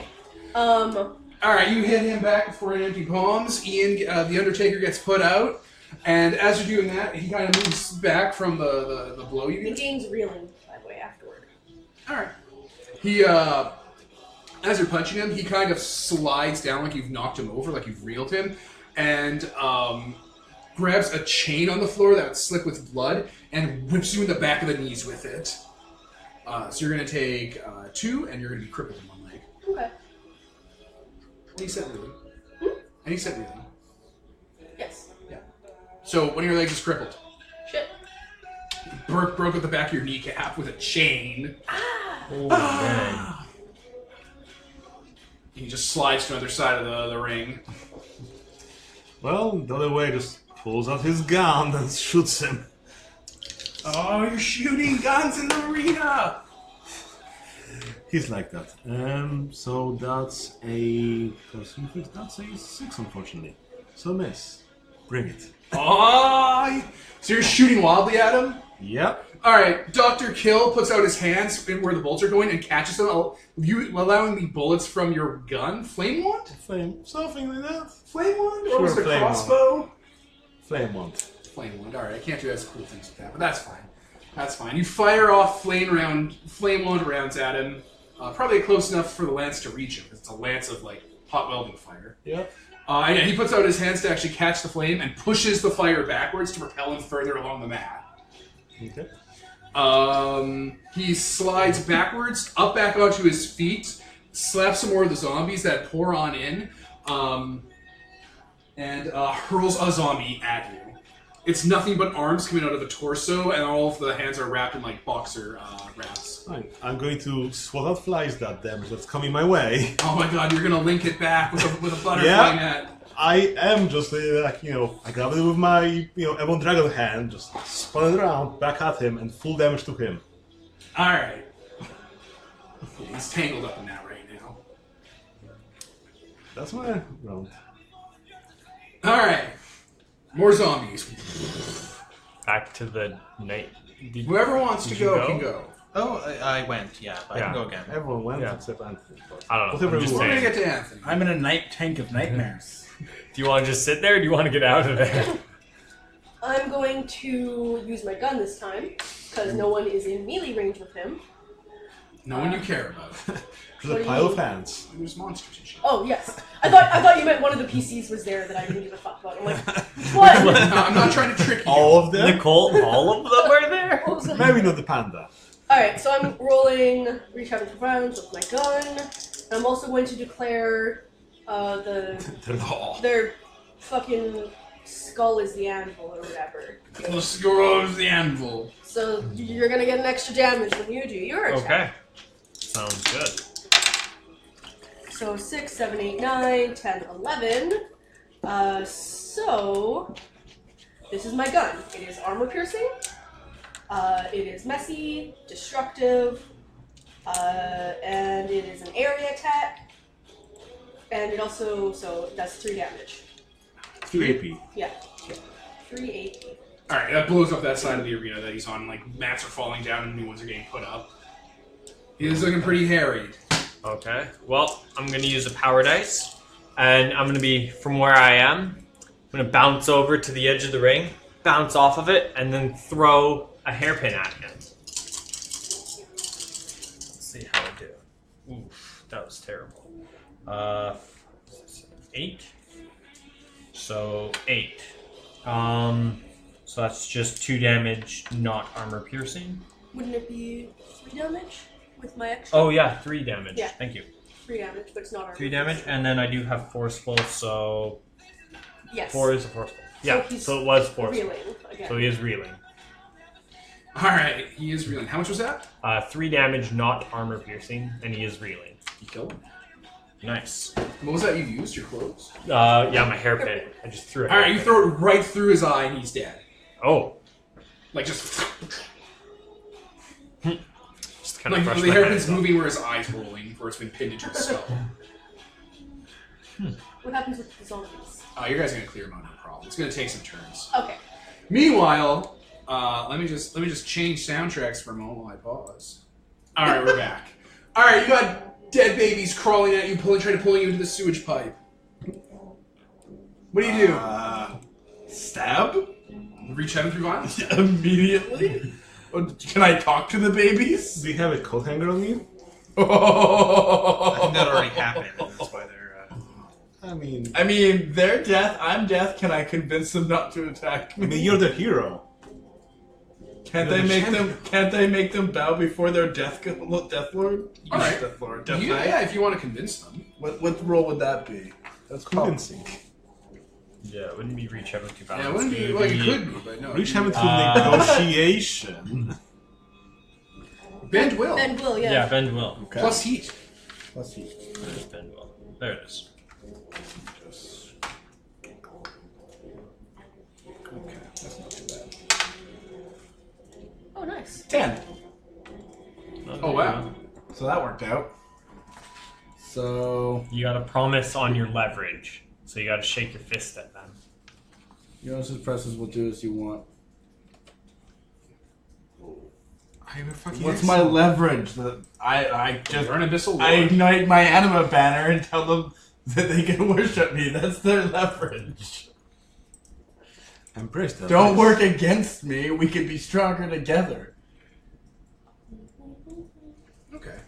Okay. Alright, you hit him back with 4 empty palms. Ian, the Undertaker, gets put out. And as you're doing that, he kind of moves back from the blow you He get. gains reeling, by the way, afterward. Alright. He, as you're punching him, he kind of slides down like you've knocked him over, like you've reeled him, and grabs a chain on the floor that would slick with blood and whips you in the back of the knees with it. So you're going to take 2, and you're going to be crippled in one leg. Okay. And he said reeling. And he said reeling. Yes. Yeah. So one of your legs is crippled. Shit. Broke at the back of your kneecap with a chain. Oh, dang. He just slides to the other side of the ring. Well, the other way just pulls out his gun and shoots him. Oh, you're shooting guns in the arena! He's like that. So that's a... That's a 6, unfortunately. So miss. Bring it. Oh! So you're shooting wildly at him? Yep. Alright, Dr. Kill puts out his hands where the bolts are going and catches them, allowing the bullets from your gun. Flame wand? Flame. Something like that. Flame wand? Or Sure, was it a flame wand. crossbow? Flame wand. Flame wand. Alright, I can't do as cool things with that, but that's fine. That's fine. You fire off flame wand rounds at him. Probably close enough for the lance to reach him, because it's a lance of, like, hot welding fire. Yep. And he puts out his hands to actually catch the flame and pushes the fire backwards to propel him further along the mat. Okay. He slides backwards, up back onto his feet, slaps some more of the zombies that pour on in, and hurls a zombie at you. It's nothing but arms coming out of the torso, and all of the hands are wrapped in like boxer wraps. Fine. I'm going to swat out flies that damage that's coming my way. Oh my god, you're gonna link it back with a butterfly net. I am just like, I grab it with my, Ebon Dragon hand, just spun it around, back at him, and full damage to him. Alright. He's tangled up in that right now. That's my round. Alright. More zombies. Back to the night. Whoever wants to Did you go go? can go. Oh, I went, yeah, but I can Yeah. go again. Everyone went Yeah. except Anthony. I don't know. Whatever I'm just you We're want. gonna saying. get to Anthony. I'm in a night tank of nightmares. Do you want to just sit there or do you want to get out of there? I'm going to use my gun this time, because no one is in melee range with him. No one you care about. There's What a do pile you of mean? hands. There's monsters and shit. Oh, yes. I thought you meant one of the PCs was there that I didn't give a fuck about. I'm like, what? No, I'm not trying to trick you. All of them? Nicole, all of them are there? What was that? Maybe not the panda. Alright, so I'm rolling reach heaven for violence with my gun. And I'm also going to declare The law. their fucking skull is the anvil or whatever. The scroll is the anvil. So you're gonna get an extra damage when you do your attack. Okay. Sounds good. So 6, 7, 8, 9, 10, 11. So this is my gun. It is armor piercing. It is messy, destructive, and it is an area attack. And it also does 3 damage. 3 AP. Yeah. 3 AP. Alright, that blows up that side of the arena that he's on. Like, mats are falling down and new ones are getting put up. He's looking pretty harried. Okay. Well, I'm going to use a power dice. And I'm going to be, from where I am, I'm going to bounce over to the edge of the ring, bounce off of it, and then throw a hairpin at him. Let's see how I do. Oof, that was terrible. 8. So 8. So that's just 2 damage, not armor piercing. Wouldn't it be 3 damage with my extra? Oh yeah, 3 damage. Yeah. Thank you. 3 damage, but it's not armor. 3 damage, and then I do have forceful, so Yes. 4 is a forceful. Yeah, he's so it was forceful. reeling again. So he is reeling. Alright, he is reeling. How much was that? 3 damage, not armor piercing, and he is reeling. You killed him. Nice. What was that you used? Your clothes? Yeah, my hairpin. I just threw it. Alright, you throw it right through his eye and he's dead. Oh. Like, just Just kind like, of the hairpin's moving where his eye's rolling, where it's been pinned into his skull. What happens with the zombies? You guys are gonna clear him out, no problem. It's gonna take some turns. Okay. Meanwhile, let me just change soundtracks for a moment while I pause. Alright, we're back. Alright, you got dead babies crawling at you, trying to pull you into the sewage pipe. What do you do? Stab? Reach heaven through violence? Immediately? Can I talk to the babies? Do you have a coat hanger on you? I think that already happened. That's why they're. I mean, they're death, I'm death. Can I convince them not to attack me? you're the hero. Can't You're they the make champion. them? Can't they make them bow before their death lord? All right. Death lord. Death Yeah, knight. yeah, if you want to convince them. What role would that be? That's Convincing. Yeah, it wouldn't be reach heaven through balance. Yeah, it wouldn't be like it could be, but no. Reach it'd heaven be- through negotiation. Bend will. Ben will, yeah. Yeah, bend will. Okay. Plus heat. Plus he. There's bend will. There it is. Okay, that's not too bad. Oh, nice. 10. Oh, wow. So that worked out. So You gotta promise on your leverage. So you gotta shake your fist at them. Yours presses will do as you want. I'm a fucking What's my leverage? That I just You're an abyssal I lord. ignite my anima banner and tell them that they can worship me. That's their leverage. Embrace that. Don't work against me. We can be stronger together. Okay.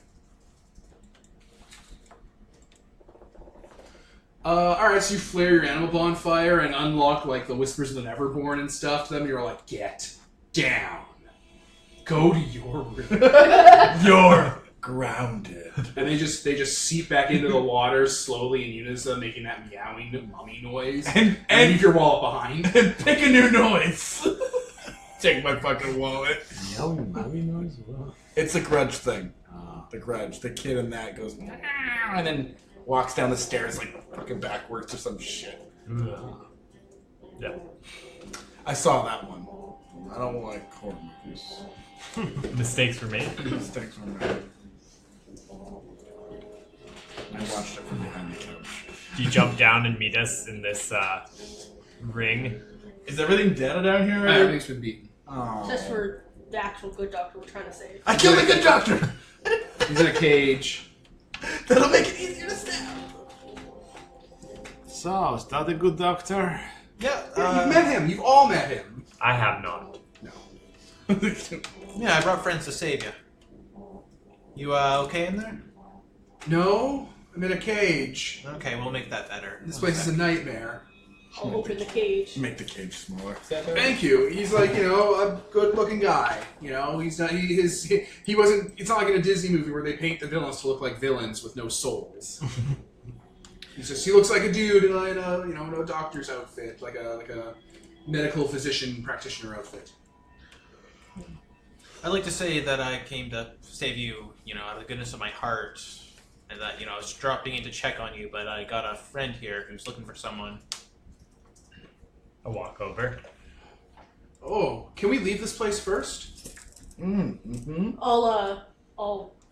Alright, so you flare your animal bonfire and unlock, like, the Whispers of the Neverborn and stuff to them. You're like, get down. Go to your room. You're grounded. And they just seep back into the water slowly in unison, making that meowing mummy noise. And leave your wallet behind. and pick a new noise. Take my fucking wallet. Yelling mommy noise? Wow. It's a grudge thing. The grudge. The kid in that goes and then walks down the stairs like fucking backwards or some shit. Yeah. I saw that one. I don't like horror movies. Mistakes were made. Mistakes were made. I watched it from behind the couch. Do you jump down and meet us in this ring? Is everything dead down here? Everything's been beaten. Oh. Just for the actual good doctor we're trying to save. I killed a good doctor! He's in a cage. That'll make it easier to stab. So, is that a good doctor? Yeah, You've met him. You've all met him. I have not. yeah, I brought friends to save you. You okay in there? No, I'm in a cage. Okay, we'll make that better. This place is a nightmare. I'll open the cage. Make the cage smaller. Thank you. He's like, a good-looking guy. He's not. He wasn't. It's not like in a Disney movie where they paint the villains to look like villains with no souls. he looks like a dude in a doctor's outfit, like a medical physician practitioner outfit. I'd like to say that I came to save you, out of the goodness of my heart, and that, I was dropping in to check on you, but I got a friend here who's looking for someone. I walk over. Oh, can we leave this place first? Mm-hmm. I'll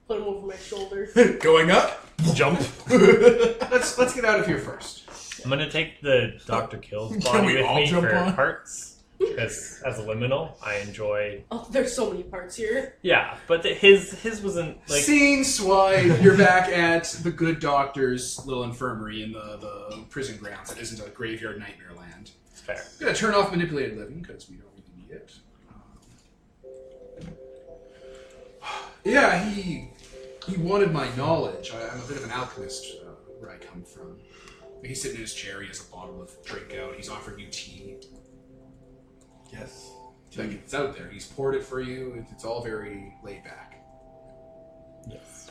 put him over my shoulder. Going up? Jump. Let's get out of here first. I'm gonna take the Dr. Kill's Can body we with all me jump for on? parts. Because as a liminal, I enjoy. Oh, there's so many parts here. Yeah, but his wasn't like. Scene swipe. You're back at the good doctor's little infirmary in the prison grounds. That isn't a graveyard nightmare land. It's fair. I'm gonna turn off manipulated living because we don't really need it. Yeah, he wanted my knowledge. I'm a bit of an alchemist where I come from. He's sitting in his chair. He has a bottle of drink out. He's offered you tea. Yes. Like, it's out there. He's poured it for you. It's all very laid back. Yes.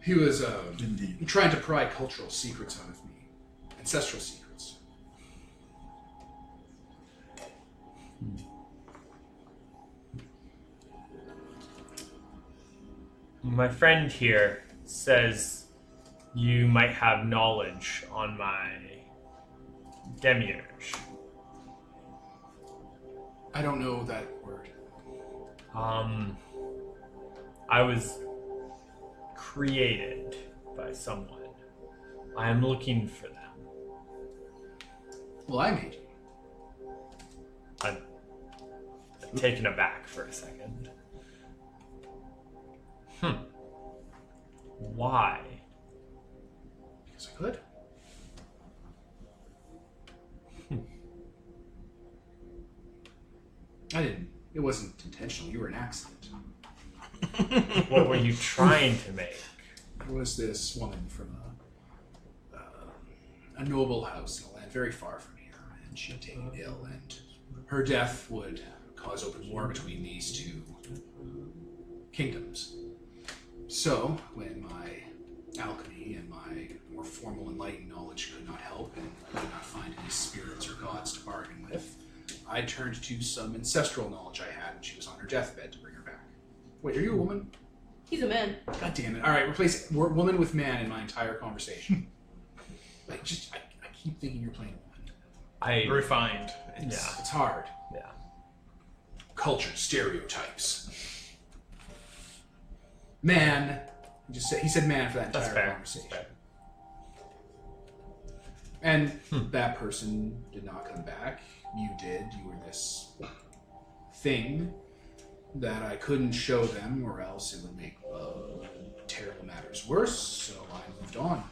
He was Indeed. trying to pry cultural secrets out of me. Ancestral secrets. My friend here says you might have knowledge on my demiurge. I don't know that word. I was created by someone. I am looking for them. Well, I made you. I'm taken aback for a second. Why? Because I could. I didn't. It wasn't intentional. You were an accident. What were you trying to make? There was this woman from a noble house in a land very far from here, and she had taken ill, and her death would cause open war between these two kingdoms. So, when my alchemy and my more formal enlightened knowledge could not help, and could not find any spirits or gods to bargain with, I turned to some ancestral knowledge I had when she was on her deathbed to bring her back. Wait, are you a woman? He's a man. God damn it. Alright, replace woman with man in my entire conversation. I keep thinking you're playing a woman. Refined. It's hard. Yeah. Culture, stereotypes. Man. He said man for that That's entire fair. conversation. Fair. And that person did not come back. You did. You were this thing that I couldn't show them, or else it would make terrible matters worse. So I moved on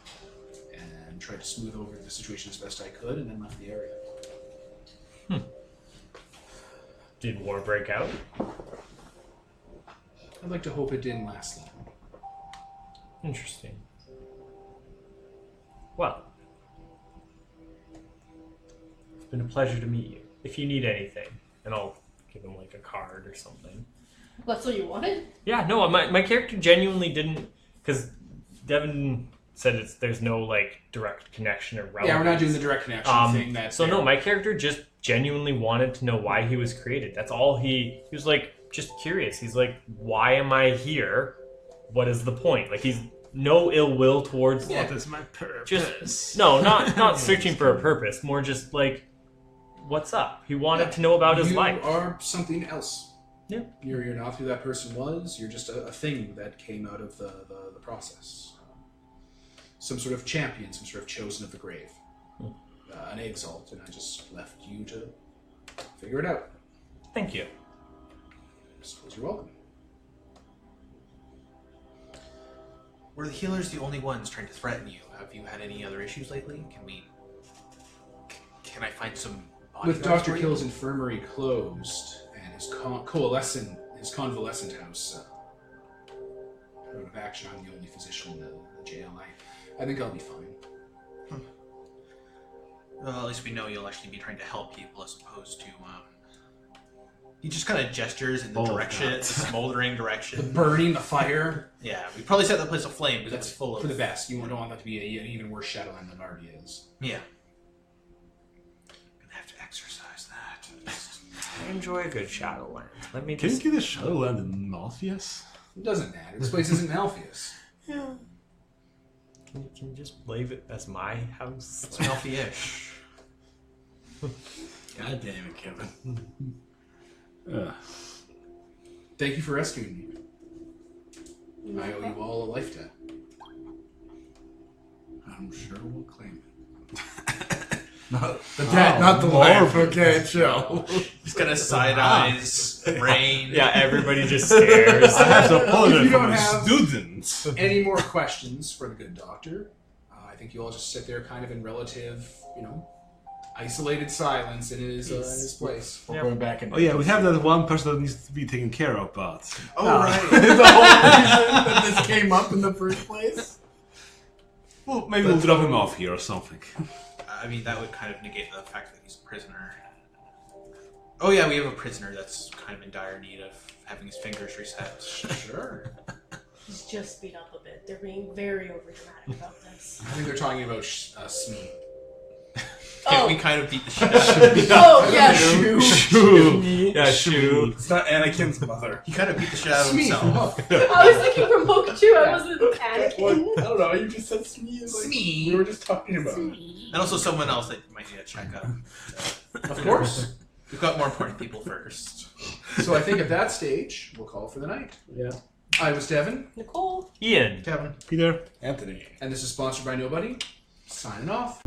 and tried to smooth over the situation as best I could, and then left the area. Did war break out? I'd like to hope it didn't last long. Interesting. Well, it's been a pleasure to meet you. If you need anything, and I'll give him like a card or something. That's what you wanted? Yeah, no, my character genuinely didn't, because Devin said there's no like direct connection or relevance. Yeah, we're not doing the direct connection thing. No, my character just genuinely wanted to know why he was created. That's all he was like, just curious. He's like, why am I here? What is the point? Like, he's no ill will towards. What is my purpose? Just no, not searching for a purpose. More just like, what's up? He wanted to know about his life. You are something else. Yeah. You're not who that person was. You're just a thing that came out of the process. Some sort of champion, some sort of chosen of the grave. An exalt, and I just left you to figure it out. Thank you. I suppose you're welcome. Were the healers the only ones trying to threaten you? Have you had any other issues lately? Can I find some With bodyguards Dr. for you? Kill's infirmary closed and his convalescent house out of action, I'm the only physician in the jail. I think I'll be fine. Well, at least we know you'll actually be trying to help people as opposed to He just kind of gestures in the direction, the smoldering The direction. burning, the fire. Yeah, we probably set that place aflame because That's it's full of. for the best. You don't want that to be an even worse Shadowland than it already is. Yeah. Gonna have to exercise that. I enjoy a good Shadowland. Let me Can you just. get a Shadowland in Malpheus? It doesn't matter. This place isn't Malpheus. Yeah. Can you just leave it as my house? It's Melfi-ish. God damn it, Kevin. Thank you for rescuing me. I owe you all a life debt. I'm sure we'll claim it. Not the debt, not the life. Okay, chill. He's gonna side eyes, rain. Yeah, everybody just stares. I have to apologize If you for don't my have- students. Any more questions for the good doctor? I think you all just sit there kind of in relative, isolated silence in his place. We're going back in. Oh yeah, we have that one person that needs to be taken care of, but... Oh, right. The whole reason that this came up in the first place? Well, maybe we'll drop him off here or something. I mean, that would kind of negate the fact that he's a prisoner. Oh yeah, we have a prisoner that's kind of in dire need of having his fingers reset. Sure. He's just beat up a bit. They're being very overdramatic about this. I think they're talking about Smee. Okay, Oh. we kind of beat the shit out of him. Oh, yeah. Shoo! Yeah, shoo. It's not Anakin's mother. He kind of beat the shit out of Smee. himself. I was thinking from Pokemon. I wasn't What? Anakin. I don't know, you just said Smee. Like, Smee. We were just talking about it. And also someone else that you might need to check up. Of course. We've got more important people first. So I think at that stage, we'll call for the night. Yeah. I was Devin, Nicole. Ian. Kevin. Peter? Anthony. and this is sponsored by Nobody. Signing off.